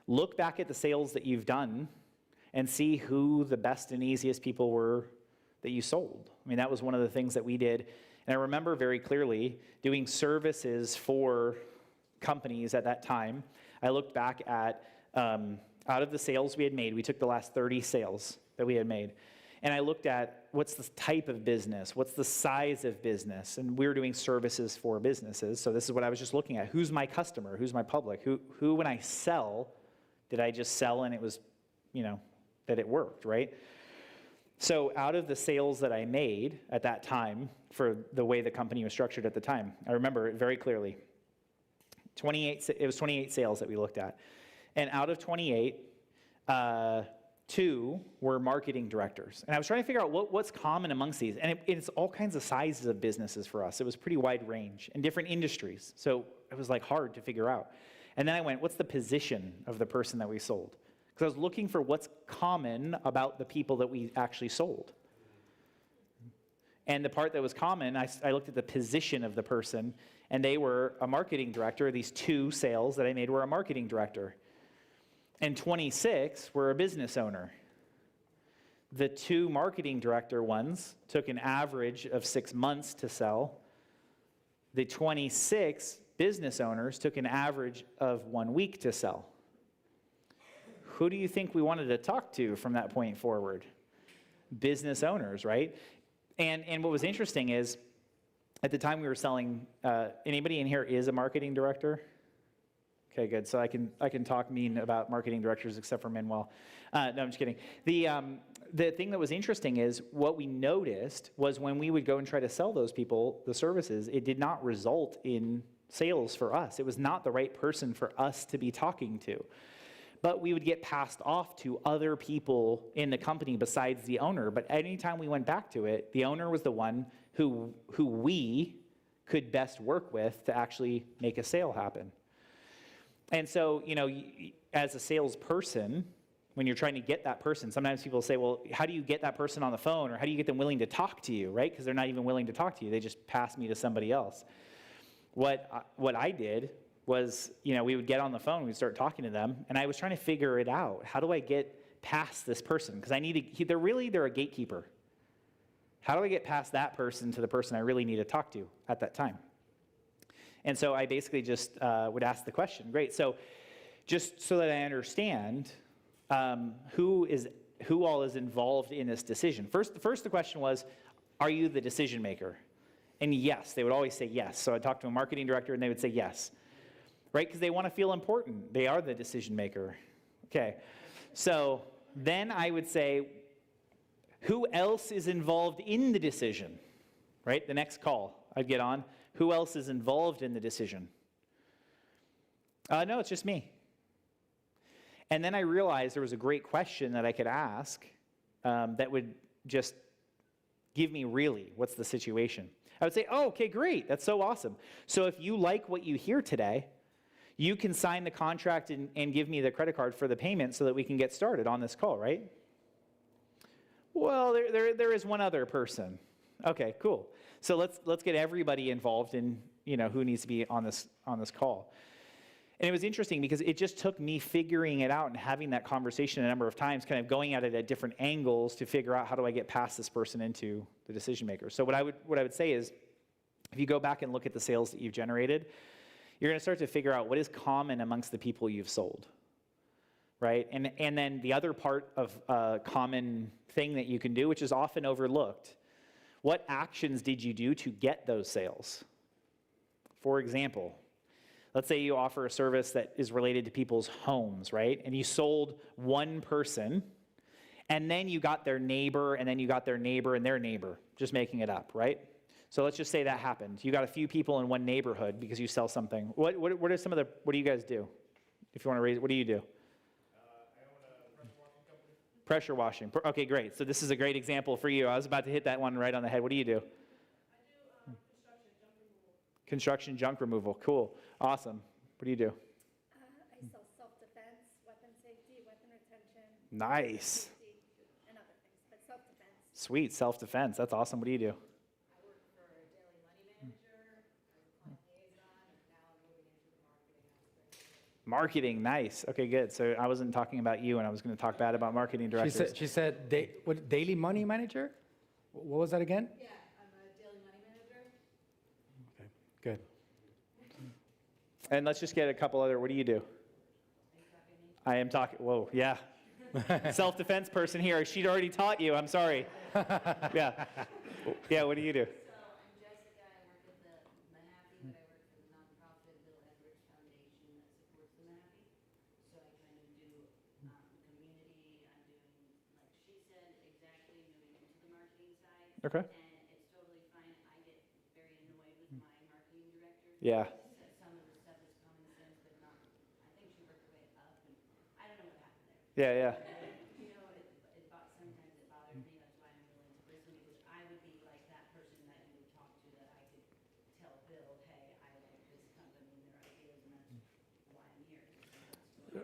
look back at the sales that you've done and see who the best and easiest people were that you sold. I mean, that was one of the things that we did. And I remember very clearly doing services for companies at that time. I looked back at, out of the sales we had made, we took the last 30 sales that we had made, and I looked at what's the type of business, what's the size of business, and we were doing services for businesses. So this is what I was just looking at. Who's my customer? Who's my public? Who when I sell, did I just sell and it was, you know, that it worked, right? So out of the sales that I made at that time for the way the company was structured at the time, I remember it very clearly. It was 28 sales that we looked at. And out of 28, 2 were marketing directors. And I was trying to figure out what's common amongst these. And it's all kinds of sizes of businesses for us. It was pretty wide range in different industries. So it was like hard to figure out. And then I went, what's the position of the person that we sold? Because I was looking for what's common about the people that we actually sold. And the part that was common, I looked at the position of the person, and they were a marketing director. These 2 sales that I made were a marketing director. And 26 were a business owner. The 2 marketing director ones took an average of 6 months to sell. The 26 business owners took an average of 1 week to sell. Who do you think we wanted to talk to from that point forward? Business owners, right? And what was interesting is, at the time we were selling, anybody in here is a marketing director? Okay, good. So I can talk mean about marketing directors except for Manuel. No, I'm just kidding. The thing that was interesting is what we noticed was when we would go and try to sell those people the services, it did not result in sales for us. It was not the right person for us to be talking to. But we would get passed off to other people in the company besides the owner. But anytime we went back to it, the owner was the one who we could best work with to actually make a sale happen. And so, as a salesperson, when you're trying to get that person, sometimes people say, well, how do you get that person on the phone, or how do you get them willing to talk to you, right? Because they're not even willing to talk to you. They just pass me to somebody else. What I did was, we would get on the phone, we'd start talking to them, and I was trying to figure it out. How do I get past this person? Because they're a gatekeeper. How do I get past that person to the person I really need to talk to at that time? And so I basically just would ask the question. Great, so just so that I understand who all is involved in this decision. First, the question was, are you the decision maker? And yes, they would always say yes. So I'd talk to a marketing director and they would say yes. Right, because they want to feel important. They are the decision maker. Okay, so then I would say, who else is involved in the decision? Right, the next call I'd get on, who else is involved in the decision? No, it's just me. And then I realized there was a great question that I could ask that would just give me really, what's the situation? I would say, oh, okay, great, that's so awesome. So if you like what you hear today, you can sign the contract and give me the credit card for the payment so that we can get started on this call, right? Well, there is one other person. Okay, cool. So let's get everybody involved in who needs to be on this call. And it was interesting because it just took me figuring it out and having that conversation a number of times, kind of going at it at different angles to figure out how do I get past this person into the decision maker. So what I would say is, if you go back and look at the sales that you've generated, you're going to start to figure out what is common amongst the people you've sold, right? And then the other part of a common thing that you can do, which is often overlooked, what actions did you do to get those sales? For example, let's say you offer a service that is related to people's homes, right? And you sold one person, and then you got their neighbor, and then you got their neighbor and their neighbor, just making it up, right? So let's just say that happened. You got a few people in one neighborhood because you sell something. What are some of the, what do you guys do? If you want to raise, what do you do? I own a pressure washing company. Pressure washing. Okay, great. So this is a great example for you. I was about to hit that one right on the head. What do you do? I do Construction junk removal. Cool. Awesome. What do you do? I sell self-defense, weapon safety, weapon retention. Nice. Safety, and other things, but self-defense. Sweet. Self-defense. That's awesome. What do you do? I work for a daily money manager, I'm a client liaison, and now I'm moving into the marketing aspect. Marketing. Nice. Okay, good. So I wasn't talking about you, and I was going to talk bad about marketing directors. She said daily money manager? What was that again? Yeah, I'm a daily money manager. Okay, good. And let's just get a couple other, what do you do? I am talking, whoa, yeah. Self-defense person here. She'd already taught you. I'm sorry. Yeah. Yeah, what do you do? So I'm Jessica, I work at the Mahaffey, but I work for the nonprofit Bill Edwards Foundation that supports the Mahaffey. So I kind of do community, I'm doing, like she said, exactly moving into the marketing side. Okay. And it's totally fine. I get very annoyed with my marketing director. Yeah. Some of the stuff is common sense, but not, I think she worked her way up, and I don't know what happened there. Yeah, yeah. Sometimes it bothers me, that's why I'm willing to listen, because I would be like that person that you would talk to, that I could tell Bill, hey, I like this company and their ideas, and that's why I'm here.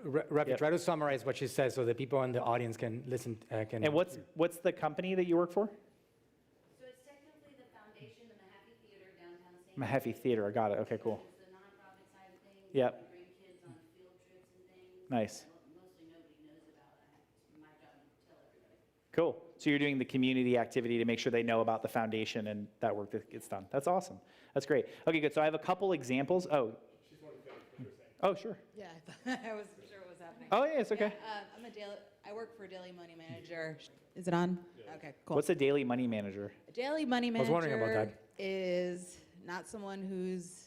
Rafi, try to summarize what she says so that people in the audience can listen. And what's the company that you work for? So it's technically the foundation, the Mahaffey Theater downtown St. Mahaffey Theater. I got it. Okay, cool. It's the nonprofit side of things. Yep. We bring kids on field trips and things. Nice. Mostly nobody knows about it. It's my job to tell everybody. Cool. So you're doing the community activity to make sure they know about the foundation and that work that gets done. That's awesome. That's great. Okay, good. So I have a couple examples. Oh, sure. Yeah, I wasn't sure what was happening. Oh, yeah, it's okay. I work for a daily money manager. Is it on? Okay, cool. What's a daily money manager? A daily money was wondering about manager that. is not someone who's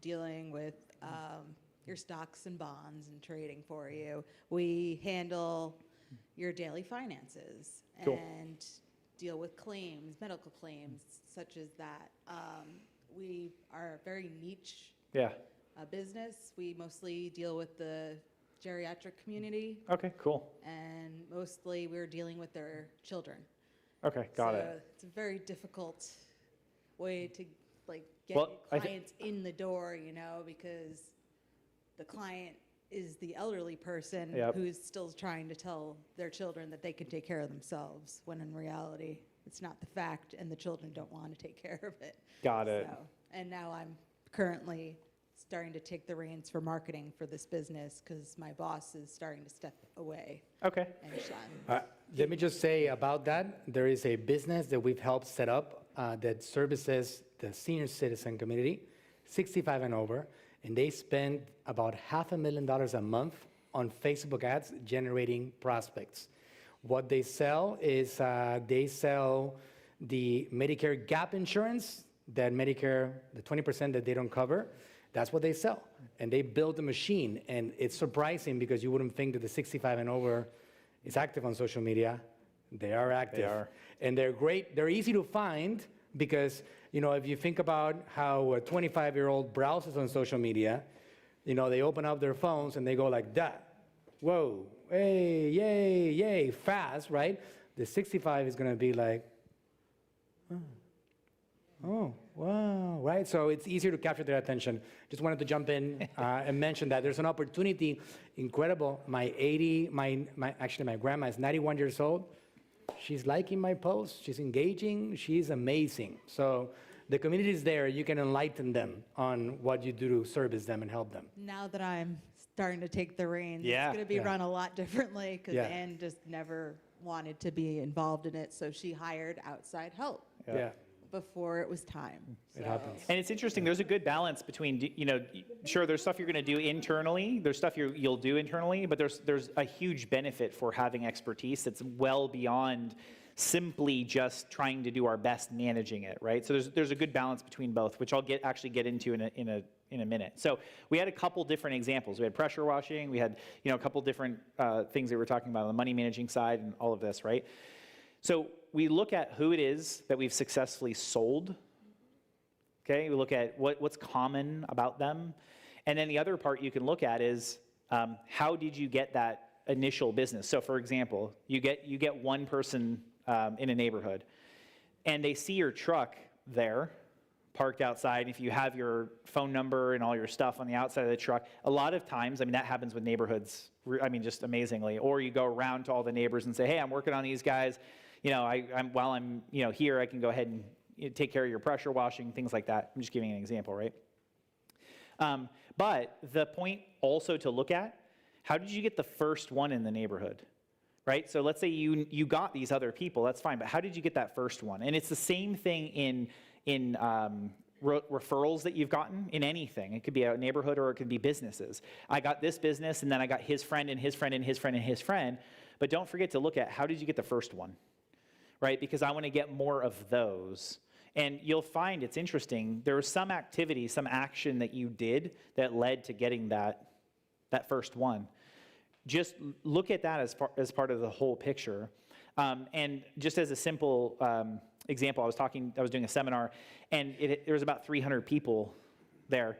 dealing with your stocks and bonds and trading for you. We handle your daily finances Cool. and deal with claims, medical claims, such as that. We are very niche Yeah. business. We mostly deal with the geriatric community, Okay, cool. and mostly we're dealing with their children. Okay, got so it. It's a very difficult way to get Well, clients in the door, because the client is the elderly person Yep. who's still trying to tell their children that they can take care of themselves, when in reality, it's not the fact, and the children don't want to take care of it. Got it. So, and now I'm currently starting to take the reins for marketing for this business because my boss is starting to step away Okay. and shine. Let me just say about that, there is a business that we've helped set up that services the senior citizen community, 65 and over, and they spend about $500,000 a month on Facebook ads generating prospects. What they sell is they sell the Medicare gap insurance, that Medicare, the 20% that they don't cover, that's what they sell. And they build a machine, and it's surprising because you wouldn't think that the 65 and over is active on social media. They are active. They are. And they're great. They're easy to find because, if you think about how a 25-year-old browses on social media, they open up their phones and they go like that. Whoa, hey, yay, yay, fast, right? The 65 is going to be like, oh, wow, right? So it's easier to capture their attention. Just wanted to jump in and mention that there's an opportunity, incredible. My grandma is 91 years old. She's liking my posts. She's engaging. She's amazing. So the community is there. You can enlighten them on what you do to service them and help them. Now that I'm starting to take the reins, Yeah. it's going to be Yeah. run a lot differently because Yeah. Ann just never wanted to be involved in it, so she hired outside help Yeah, before it was time. it happens. And it's interesting, there's a good balance between, sure, there's stuff you're going to do internally, there's stuff you'll do internally, but there's a huge benefit for having expertise that's well beyond simply just trying to do our best managing it, right? So there's a good balance between both, which I'll actually get into in a minute. So we had a couple different examples. We had pressure washing, we had a couple different things that we were talking about on the money managing side and all of this, right? So we look at who it is that we've successfully sold. Okay, we look at what's common about them. And then the other part you can look at is how did you get that initial business? So for example, you get one person in a neighborhood and they see your truck there parked outside. If you have your phone number and all your stuff on the outside of the truck, a lot of times, that happens with neighborhoods, just amazingly. Or you go around to all the neighbors and say, hey, I'm working on these guys. While I'm here, I can go ahead and take care of your pressure washing, things like that. I'm just giving an example, right? But the point also to look at, how did you get the first one in the neighborhood, right? So let's say you got these other people, that's fine, but how did you get that first one? And it's the same thing in referrals that you've gotten in anything. It could be a neighborhood or it could be businesses. I got this business and then I got his friend and his friend and his friend and his friend, but don't forget to look at how did you get the first one, right? Because I want to get more of those. And you'll find it's interesting, there was some activity, some action that you did that led to getting that first one. Just look at that as part of the whole picture. And just as a simple example, I was doing a seminar, and there was about 300 people there.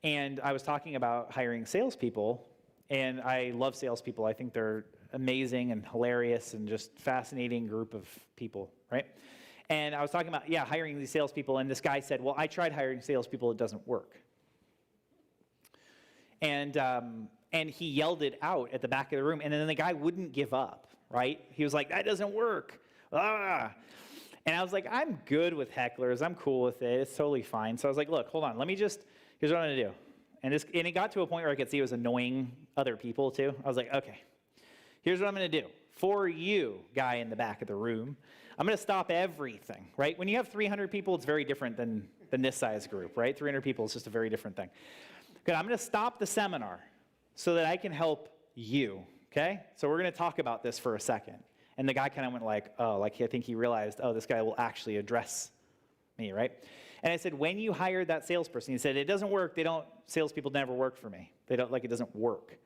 And I was talking about hiring salespeople, and I love salespeople. I think they're amazing and hilarious and just fascinating group of people, right? And I was talking about, hiring these salespeople, and this guy said, well, I tried hiring salespeople, it doesn't work. And and he yelled it out at the back of the room, and then the guy wouldn't give up, right? He was like, that doesn't work. Ah. And I was like, I'm good with hecklers. I'm cool with it. It's totally fine. So I was like, look, hold on. Here's what I'm going to do. And it got to a point where I could see it was annoying other people too. I was like, okay, here's what I'm going to do. For you, guy in the back of the room, I'm going to stop everything, right? When you have 300 people, it's very different than this size group, right? 300 people is just a very different thing. Good, I'm going to stop the seminar so that I can help you, okay? So we're going to talk about this for a second. And the guy kind of went like, oh, like I think he realized, oh, this guy will actually address me, right? And I said, when you hired that salesperson, he said, it doesn't work. Salespeople never work for me. It doesn't work.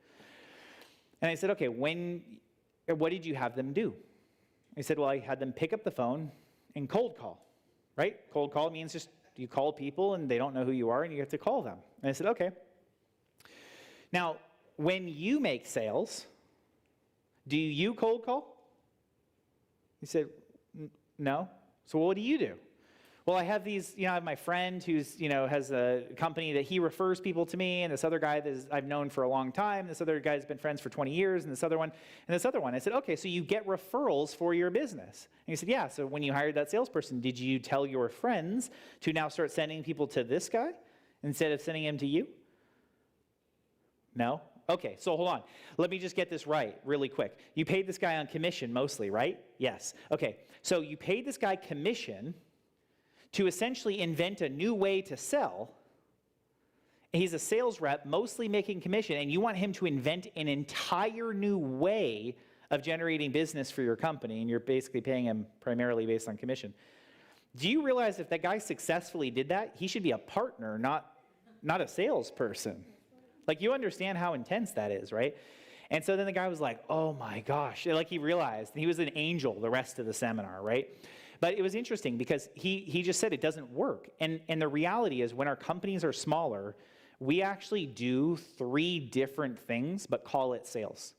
And I said, okay, what did you have them do? He said, well, I had them pick up the phone and cold call, right? Cold call means just you call people and they don't know who you are and you have to call them. And I said, okay. Now, when you make sales, do you cold call? He said, no. So what do you do? Well, I have these, I have my friend who's, has a company that he refers people to me, and this other guy that I've known for a long time, this other guy's been friends for 20 years, and this other one, and this other one. I said, okay, so you get referrals for your business. And he said, yeah, so when you hired that salesperson, did you tell your friends to now start sending people to this guy instead of sending him to you? No? Okay, so hold on. Let me just get this right really quick. You paid this guy on commission mostly, right? Yes. Okay, so you paid this guy commission to essentially invent a new way to sell. He's a sales rep, mostly making commission, and you want him to invent an entire new way of generating business for your company, and you're basically paying him primarily based on commission. Do you realize if that guy successfully did that, he should be a partner, not a salesperson? Like, you understand how intense that is, right? And so then the guy was like, oh my gosh, like he realized, and he was an angel the rest of the seminar, right? But it was interesting because he just said it doesn't work. And the reality is when our companies are smaller, we actually do 3 different things, but call it sales.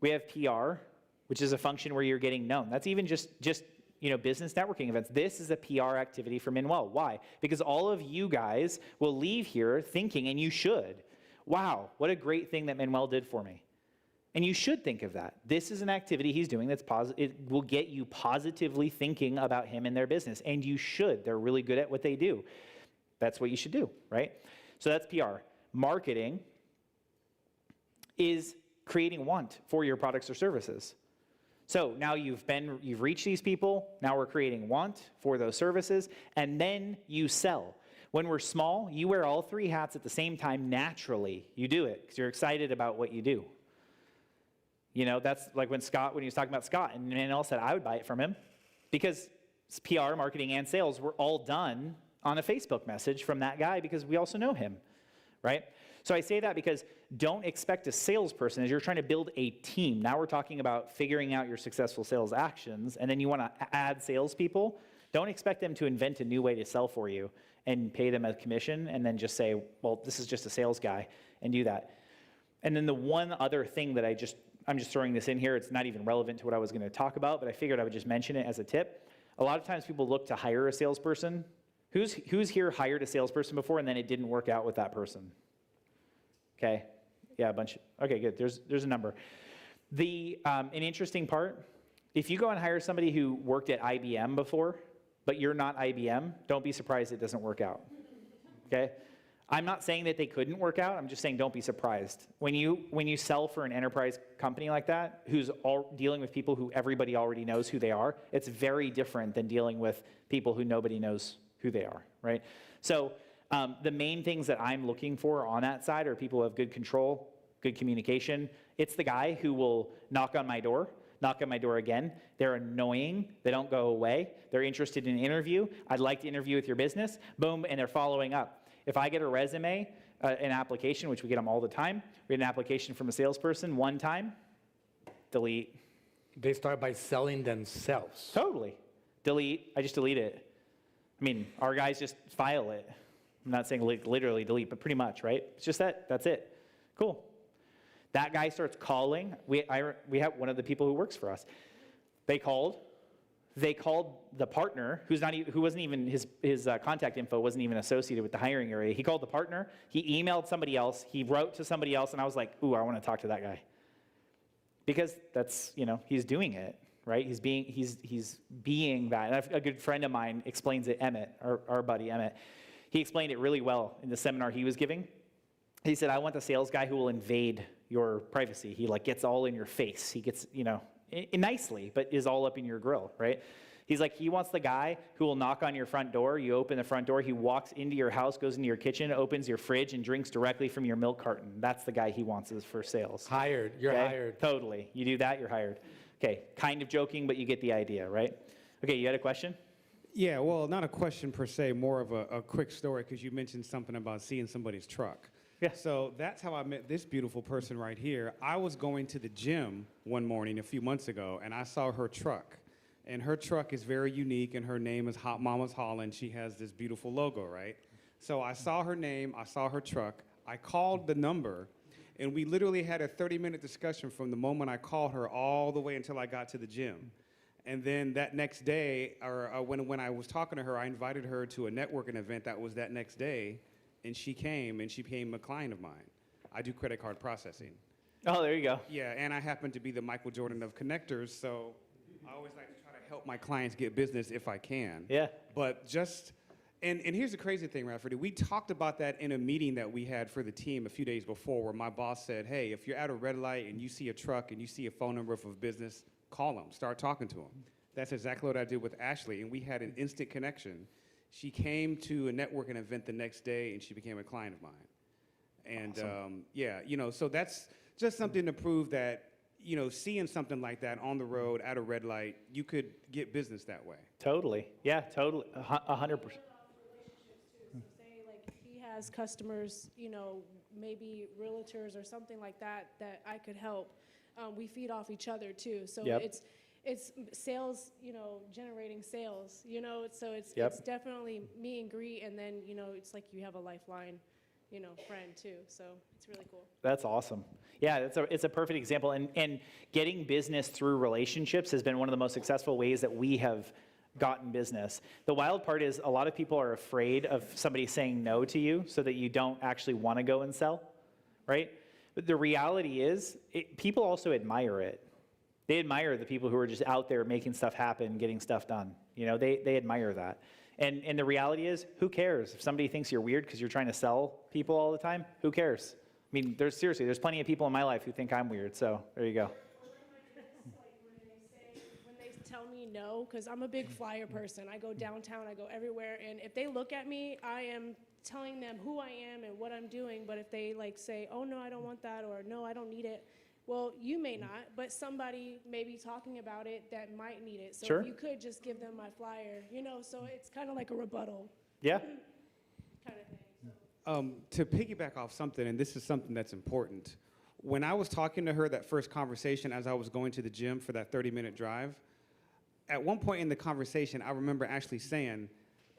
We have PR, which is a function where you're getting known. That's even just business networking events. This is a PR activity for Manuel. Why? Because all of you guys will leave here thinking, and you should, wow, what a great thing that Manuel did for me. And you should think of that. This is an activity he's doing that's positive. It will get you positively thinking about him and their business. And you should. They're really good at what they do. That's what you should do, right? So that's PR. Marketing is creating want for your products or services. So now you've reached these people. Now we're creating want for those services. And then you sell. When we're small, you wear all 3 hats at the same time naturally. You do it because you're excited about what you do. That's like when he was talking about Scott, and Manuel said I would buy it from him because PR, marketing, and sales were all done on a Facebook message from that guy because we also know him, right? So I say that because don't expect a salesperson as you're trying to build a team. Now we're talking about figuring out your successful sales actions, and then you want to add salespeople. Don't expect them to invent a new way to sell for you and pay them a commission and then just say, well, this is just a sales guy, and do that. And then the one other thing that I'm just throwing this in here. It's not even relevant to what I was going to talk about, but I figured I would just mention it as a tip. A lot of times people look to hire a salesperson. Who's here hired a salesperson before and then it didn't work out with that person? Okay. Yeah, a bunch. Okay, good. There's a number. An interesting part, if you go and hire somebody who worked at IBM before, but you're not IBM, don't be surprised it doesn't work out. Okay? I'm not saying that they couldn't work out. I'm just saying don't be surprised. When you sell for an enterprise company like that, who's all dealing with people who everybody already knows who they are, it's very different than dealing with people who nobody knows who they are, right? So the main things that I'm looking for on that side are people who have good control, good communication. It's the guy who will knock on my door again. They're annoying. They don't go away. They're interested in an interview. I'd like to interview with your business. Boom, and they're following up. If I get a resume, an application, which we get them all the time, we get an application from a salesperson one time, delete. They start by selling themselves. Totally. Delete. I just delete it. I mean, our guys just file it. I'm not saying literally delete, but pretty much, right? It's just that. That's it. Cool. That guy starts calling. We have one of the people who works for us. They called They called the partner, who wasn't even, his contact info wasn't even associated with the hiring area. He called the partner, he emailed somebody else, he wrote to somebody else, and I was like, ooh, I want to talk to that guy. Because that's, he's doing it, right? He's being that. And a good friend of mine explains it, Emmett, our buddy Emmett. He explained it really well in the seminar he was giving. He said, I want the sales guy who will invade your privacy. He gets all in your face. He gets, nicely, but is all up in your grill, right? He's like, he wants the guy who will knock on your front door. You open the front door. He walks into your house, goes into your kitchen, opens your fridge, and drinks directly from your milk carton. That's the guy he wants for sales. Hired. You're Okay? hired. Totally. You do that, you're hired. Okay, kind of joking, but you get the idea, right? Okay, you had a question? Yeah, well, not a question per se, more of a quick story, because you mentioned something about seeing somebody's truck. Yeah. So that's how I met this beautiful person right here. I was going to the gym one morning a few months ago, and I saw her truck. And her truck is very unique, and her name is Hot Mama's Holland. She has this beautiful logo, right? So I saw her name, I saw her truck, I called the number, and we literally had a 30-minute discussion from the moment I called her all the way until I got to the gym. And then that next day, when I was talking to her, I invited her to a networking event that was that next day, and she came, and she became a client of mine. I do credit card processing. Oh, there you go. Yeah, and I happen to be the Michael Jordan of connectors, so I always like to try to help my clients get business if I can. Yeah. But and here's the crazy thing, Rafferty. We talked about that in a meeting that we had for the team a few days before, where my boss said, hey, if you're at a red light and you see a truck and you see a phone number for business, call them, start talking to them. That's exactly what I did with Ashley, and we had an instant connection. She came to a networking event the next day, and she became a client of mine. And awesome. So that's just something to prove that, seeing something like that on the road at a red light, you could get business that way. Totally. Yeah, totally. 100%. Say he has customers, maybe realtors or something like that I could help. We feed off each other too. So Yep. it's sales, generating sales, so it's definitely meet and greet, and then, it's like you have a lifeline, friend too. So it's really cool. That's awesome. Yeah, it's a perfect example. And getting business through relationships has been one of the most successful ways that we have gotten business. The wild part is a lot of people are afraid of somebody saying no to you so that you don't actually want to go and sell, right? But the reality is people also admire it. They admire the people who are just out there making stuff happen, getting stuff done. They admire that. And the reality is, who cares? If somebody thinks you're weird because you're trying to sell people all the time, who cares? I mean, there's plenty of people in my life who think I'm weird, so there you go. When they tell me no, because I'm a big flyer person. I go downtown, I go everywhere, and if they look at me, I am telling them who I am and what I'm doing. But if they say, oh no, I don't want that, or no, I don't need it, well, you may not, but somebody may be talking about it that might need it. So Sure. if you could just give them my flyer, so it's kind of like a rebuttal Yeah. kind of thing. To piggyback off something, and this is something that's important, when I was talking to her that first conversation as I was going to the gym for that 30-minute drive, at one point in the conversation, I remember Ashley saying,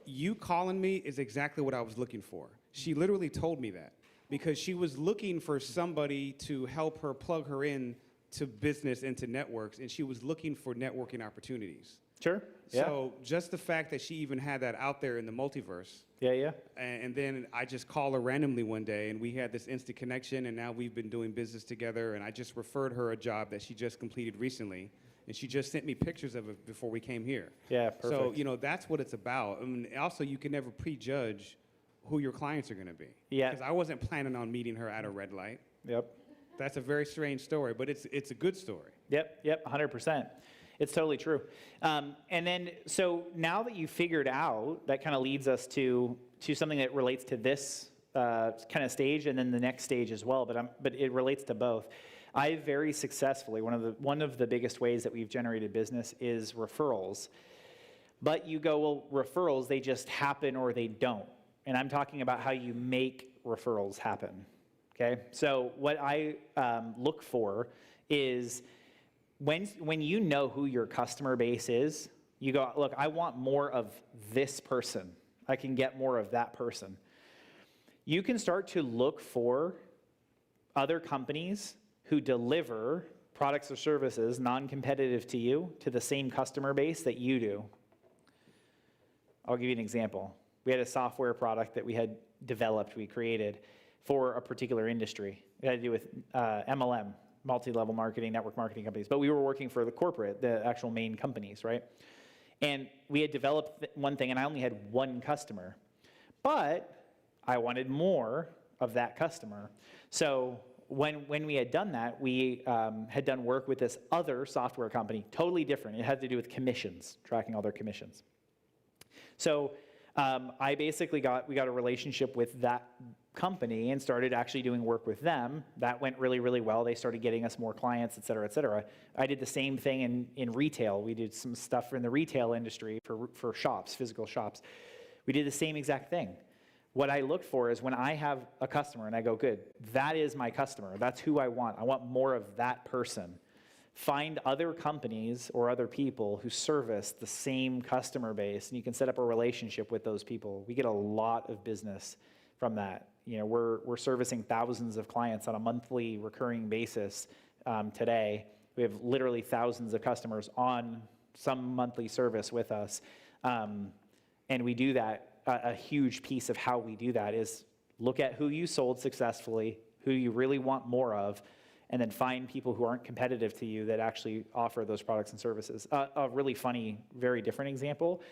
you calling me is exactly what I was looking for. She literally told me that because she was looking for somebody to help her plug her in to business and to networks, and she was looking for networking opportunities. Sure. Yeah. So just the fact that she even had that out there in the multiverse. Yeah. And then I just called her randomly one day, and we had this instant connection, and now we've been doing business together, and I just referred her a job that she just completed recently, and she just sent me pictures of it before we came here. Yeah, perfect. So, that's what it's about. I mean, also, you can never prejudge who your clients are going to be. Yeah. Because I wasn't planning on meeting her at a red light. Yep. That's a very strange story, but it's a good story. Yep, 100%. It's totally true. And then, so now that you figured out, that kind of leads us to something that relates to this kind of stage and then the next stage as well, but it relates to both. I very successfully, one of the biggest ways that we've generated business is referrals. But you go, well, referrals, they just happen or they don't. And I'm talking about how you make referrals happen, okay? So what I look for is when you know who your customer base is, you go, look, I want more of this person. I can get more of that person. You can start to look for other companies who deliver products or services non-competitive to you to the same customer base that you do. I'll give you an example. We had a software product that we had developed, we created for a particular industry. It had to do with MLM, multi-level marketing, network marketing companies. But we were working for the corporate, the actual main companies, right? And we had developed one thing, and I only had one customer. But I wanted more of that customer. So when we had done that, we had done work with this other software company, totally different. It had to do with commissions, tracking all their commissions. So I basically we got a relationship with that company and started actually doing work with them. That went really, really well. They started getting us more clients, et cetera, et cetera. I did the same thing in retail. We did some stuff in the retail industry for shops, physical shops. We did the same exact thing. What I look for is when I have a customer and I go, good, that is my customer. That's who I want. I want more of that person. Find other companies or other people who service the same customer base, and you can set up a relationship with those people. We get a lot of business from that. You know, we're servicing thousands of clients on a monthly recurring basis today. We have literally thousands of customers on some monthly service with us. And we do that. A huge piece of how we do that is look at who you sold successfully, who you really want more of, and then find people who aren't competitive to you that actually offer those products and services. A really funny, very different example.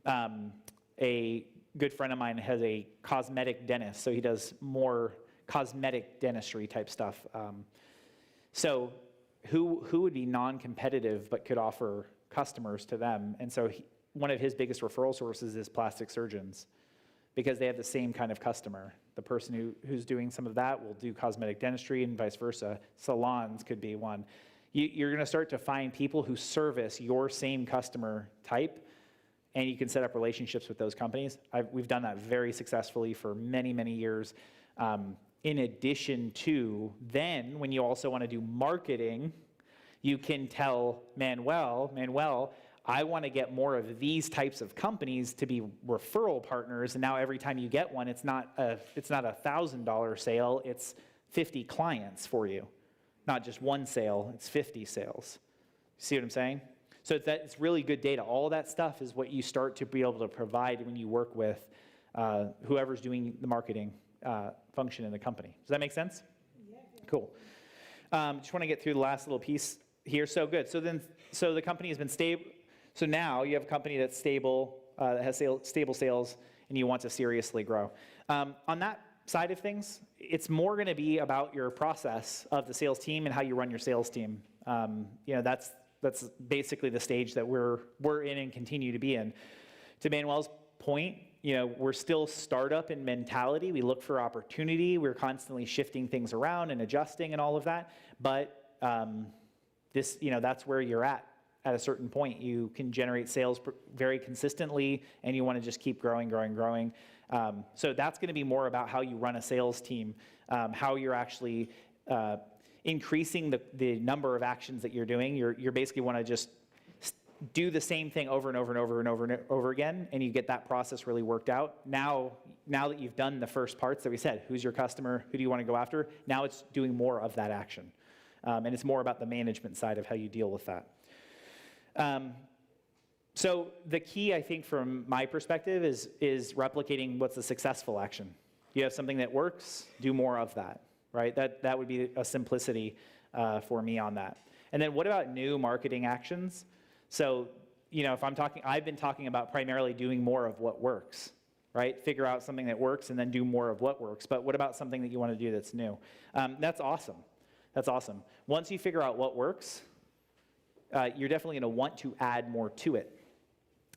A good friend of mine has a cosmetic dentist, so he does more cosmetic dentistry type stuff. So who would be non-competitive but could offer customers to them? And so one of his biggest referral sources is plastic surgeons, because they have the same kind of customer. The person who's doing some of that will do cosmetic dentistry and vice versa. Salons could be one. You're going to start to find people who service your same customer type, and you can set up relationships with those companies. We've done that very successfully for many, many years. In addition to, then when you also want to do marketing, you can tell Manuel, I want to get more of these types of companies to be referral partners, and now every time you get one, it's not a $1,000 sale, it's 50 clients for you. Not just one sale, it's 50 sales. See what I'm saying? So it's really good data. All that stuff is what you start to be able to provide when you work with whoever's doing the marketing function in the company. Does that make sense? Yeah. Cool. Just want to get through the last little piece here. So good. So the company has been stable. So now you have a company that's stable, that has stable sales, and you want to seriously grow. On that side of things, it's more going to be about your process of the sales team and how you run your sales team. That's basically the stage that we're in and continue to be in. To Manuel's point, we're still startup in mentality. We look for opportunity. We're constantly shifting things around and adjusting and all of that. But that's where you're at. At a certain point, you can generate sales very consistently, and you want to just keep growing. So that's going to be more about how you run a sales team, how you're actually increasing the number of actions that you're doing. You're basically want to just do the same thing over and over and over and over and over again, and you get that process really worked out. Now that you've done the first parts that we said, who's your customer, who do you want to go after, now it's doing more of that action. And it's more about the management side of how you deal with that. So the key, I think, from my perspective is replicating what's a successful action. You have something that works, do more of that, right? That would be a simplicity for me on that. And then what about new marketing actions? So, if I've been talking about primarily doing more of what works, right? Figure out something that works and then do more of what works. But what about something that you want to do that's new? That's awesome. That's awesome. Once you figure out what works, you're definitely going to want to add more to it.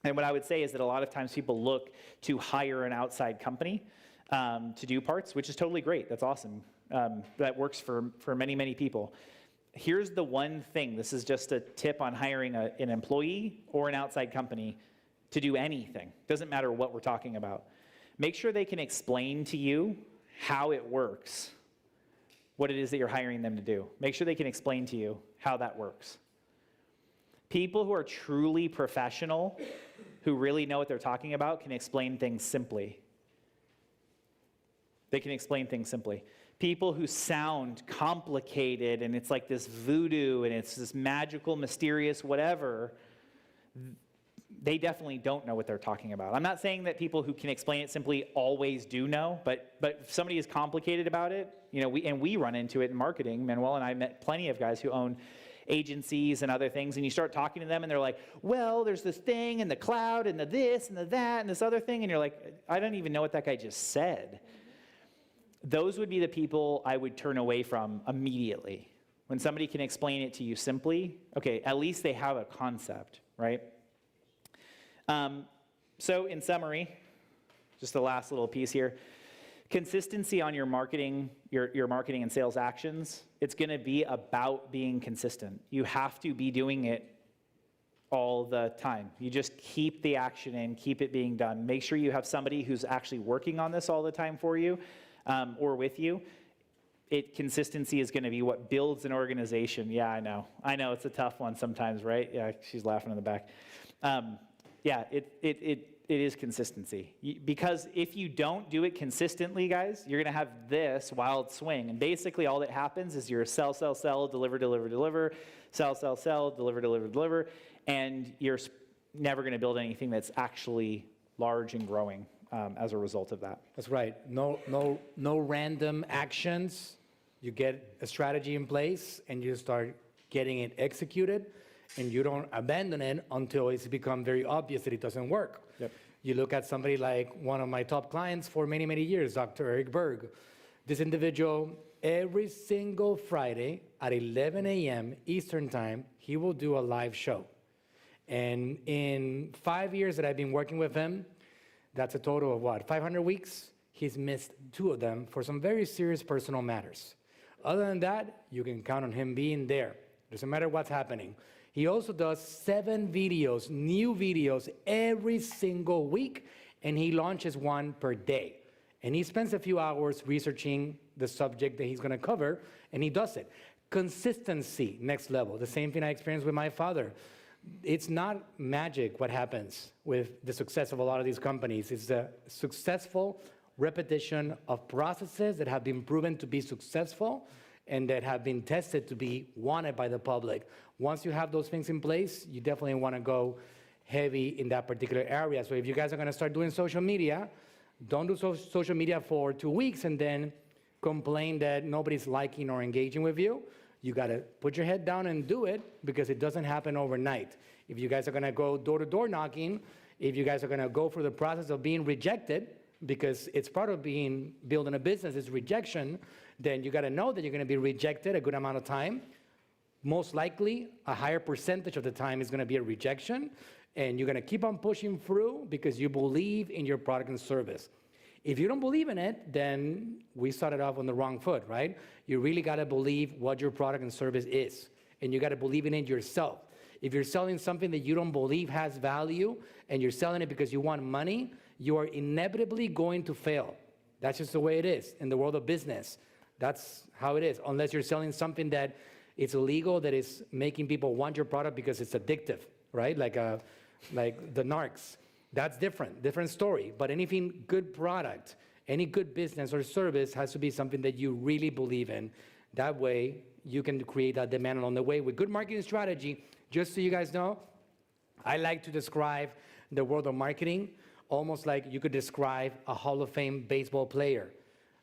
And what I would say is that a lot of times people look to hire an outside company to do parts, which is totally great. That's awesome. That works for many, many people. Here's the one thing. This is just a tip on hiring an employee or an outside company to do anything. Doesn't matter what we're talking about. Make sure they can explain to you how it works, what it is that you're hiring them to do. Make sure they can explain to you how that works. People who are truly professional, who really know what they're talking about, can explain things simply. They can explain things simply. people who sound complicated and it's like this voodoo and it's this magical, mysterious whatever, they definitely don't know what they're talking about. I'm not saying that people who can explain it simply always do know, but if somebody is complicated about it, you know, we run into it in marketing. Manuel and I met plenty of guys who own agencies and other things, and you start talking to them and they're like, well, there's this thing and the cloud and the this and the that and this other thing, and you're like, I don't even know what that guy just said. Those would be the people I would turn away from immediately. When somebody can explain it to you simply, okay, at least they have a concept, right? So in summary, just the last little piece here, consistency on your marketing, your marketing and sales actions, it's going to be about being consistent. You have to be doing it all the time. You just keep the action in, keep it being done. Make sure you have somebody who's actually working on this all the time for you or with you. Consistency is going to be what builds an organization. Yeah, I know. It's a tough one sometimes, right? Yeah, she's laughing in the back. Yeah, it is consistency. Because if you don't do it consistently, guys, you're going to have this wild swing. And basically all that happens is you're sell, sell, sell, deliver, deliver, deliver, sell, sell, sell, deliver, deliver, deliver. And you're never going to build anything that's actually large and growing as a result of that. That's right. No random actions. You get a strategy in place and you start getting it executed, and you don't abandon it until it's become very obvious that it doesn't work. Yep. You look at somebody like one of my top clients for many, many years, Dr. 𝗟𝗡𝗏. This individual, every single Friday at 11 a.m. Eastern time, he will do a live show. And in 5 years that I've been working with him, that's a total of what, 500 weeks? He's missed 2 of them for some very serious personal matters. Other than that, you can count on him being there. Doesn't matter what's happening. He also does 7 videos, new videos, every single week, and he launches one per day. And he spends a few hours researching the subject that he's going to cover, and he does it. Consistency, next level. The same thing I experienced with my father. It's not magic what happens with the success of a lot of these companies. It's the successful repetition of processes that have been proven to be successful and that have been tested to be wanted by the public. Once you have those things in place, you definitely want to go heavy in that particular area. So if you guys are going to start doing social media, don't do social media for 2 weeks and then complain that nobody's liking or engaging with you. You got to put your head down and do it, because it doesn't happen overnight. If you guys are going to go door-to-door knocking, if you guys are going to go through the process of being rejected, because it's part of building a business is rejection, then you got to know that you're going to be rejected a good amount of time. Most likely, a higher percentage of the time is going to be a rejection, and you're going to keep on pushing through because you believe in your product and service. If you don't believe in it, then we started off on the wrong foot, right? You really got to believe what your product and service is, and you got to believe in it yourself. If you're selling something that you don't believe has value, and you're selling it because you want money, you are inevitably going to fail. That's just the way it is in the world of business. That's how it is, unless you're selling something that it's illegal, that is making people want your product because it's addictive, right? Like the 𝗟𝗏𝗏𝗏. That's different story. But anything good product, any good business or service has to be something that you really believe in. That way, you can create that demand along the way. With good marketing strategy, just so you guys know, I like to describe the world of marketing almost like you could describe a Hall of Fame baseball player.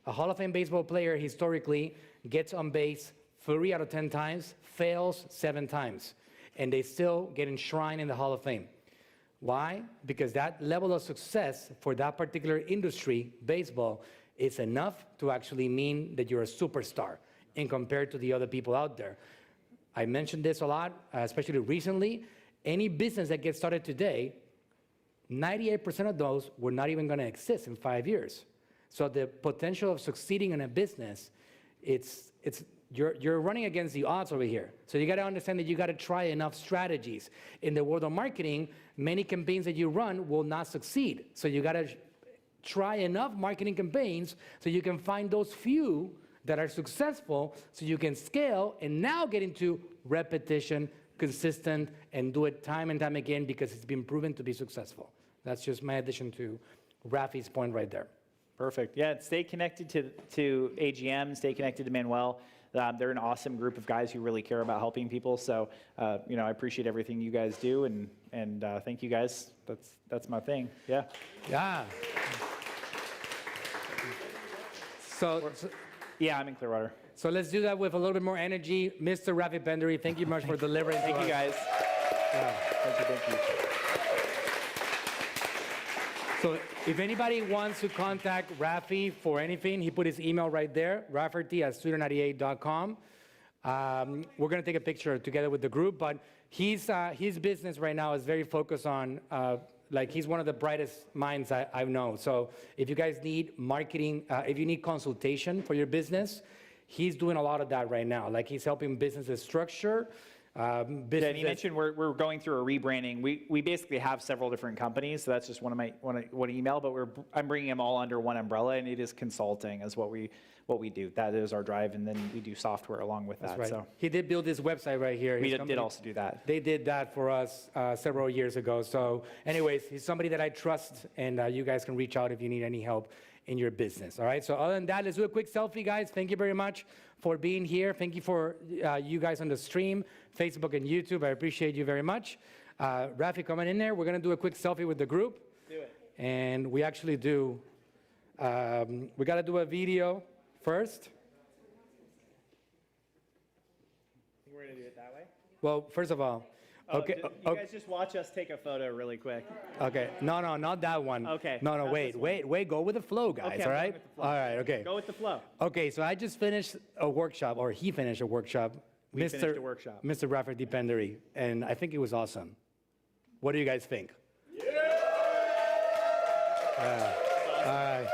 A Hall of Fame baseball player historically gets on base 3 out of 10 times, fails 7 times, and they still get enshrined in the Hall of Fame. Why? Because that level of success for that particular industry, baseball, is enough to actually mean that you're a superstar in compared to the other people out there. I mentioned this a lot, especially recently. Any business that gets started today, 98% of those were not even going to exist in 5 years. So the potential of succeeding in a business, you're running against the odds over here. So you got to understand that you got to try enough strategies. In the world of marketing, many campaigns that you run will not succeed. So you got to try enough marketing campaigns so you can find those few that are successful so you can scale and now get into repetition, consistent, and do it time and time again because it's been proven to be successful. That's just my addition to Rafi's point right there. Perfect. Yeah, stay connected to AGM, stay connected to Manuel. They're an awesome group of guys who really care about helping people. So, you know, I appreciate everything you guys do, and thank you guys. That's my thing. Yeah. Yeah. So Yeah, I'm in Clearwater. So let's do that with a little bit more energy. Mr. Rafferty Pendery, thank you much for delivering. Thank you, guys. Thank you. So if anybody wants to contact Rafi for anything, he put his email right there, rafferty@𝗟𝗘𝗥𝗡.com. We're going to take a picture together with the group, but his business right now is very focused on, like he's one of the brightest minds I know. So if you guys need marketing, if you need consultation for your business, he's doing a lot of that right now. Like he's helping businesses structure. Yeah, and you mentioned we're going through a rebranding. We basically have several different companies, so that's just one email. But I'm bringing them all under one umbrella, and it is consulting is what we do. That is our drive, and then we do software along with that. That's right. So he did build his website right here. we did also do that. They did that for us several years ago. So anyways, he's somebody that I trust, and you guys can reach out if you need any help in your business. All right, so other than that, let's do a quick selfie, guys. Thank you very much for being here. Thank you for you guys on the stream, Facebook and YouTube. I appreciate you very much. Rafi, coming in there, we're gonna do a quick selfie with the group. Do it. And we actually do, we gotta do a video first. Think we're gonna do it that way? Well, first of all, okay. You guys just watch us take a photo really quick. Okay, no, not that one. Okay, No, not this wait, go with the flow, guys, Okay, all I'm right? going with the flow. All right, okay. Go with the flow. Okay, so I just finished a workshop, or he finished a workshop. We finished a workshop. Mr. Rafferty Pendery, and I think it was awesome. What do you guys think? Yeah! All right.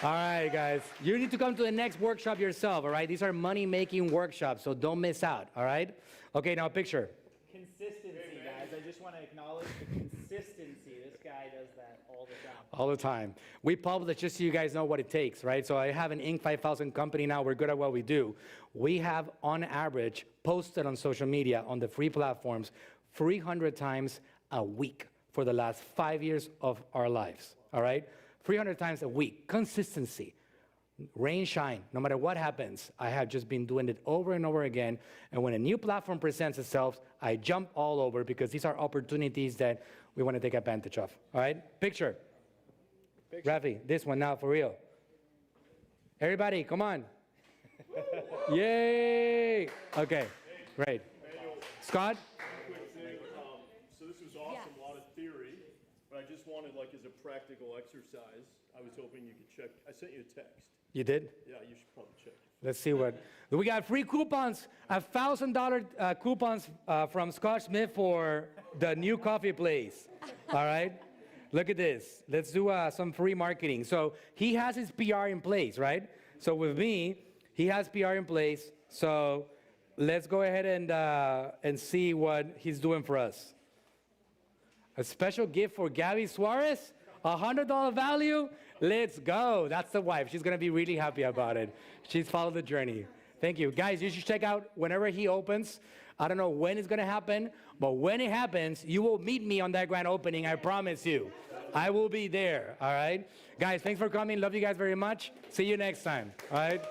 All right, guys. You need to come to the next workshop yourself, all right? These are money-making workshops, so don't miss out, all right? Okay, now picture. Consistency, guys. I just want to acknowledge the consistency. This guy does that all the time. All the time. We publish just so you guys know what it takes, right? So I have an Inc. 5000 company now. We're good at what we do. We have, on average, posted on social media on the free platforms 300 times a week for the last 5 years of our lives, all right? 300 times a week. Consistency. Rain, shine, no matter what happens, I have just been doing it over and over again. And when a new platform presents itself, I jump all over because these are opportunities that we want to take advantage of. All right? Picture. Rafi, this one now for real. Everybody, come on. Yay! Okay, great. Scott? Quick thing, so this was awesome, a lot of theory, but I just wanted, like, as a practical exercise, I was hoping you could check. I sent you a text. You did? Yeah, you should probably check. Let's see what. We got free coupons, $1,000 coupons from Scott Smith for the new coffee place. All right? Look at this. Let's do some free marketing. So he has his PR in place, right? So with me, he has PR in place. So let's go ahead and see what he's doing for us. A special gift for Gabby Suarez, $100 value. Let's go. That's the wife. She's going to be really happy about it. She's followed the journey. Thank you. Guys, you should check out whenever he opens. I don't know when it's going to happen, but when it happens, you will meet me on that grand opening. I promise you. I will be there. All right? Guys, thanks for coming. Love you guys very much. See you next time. All right?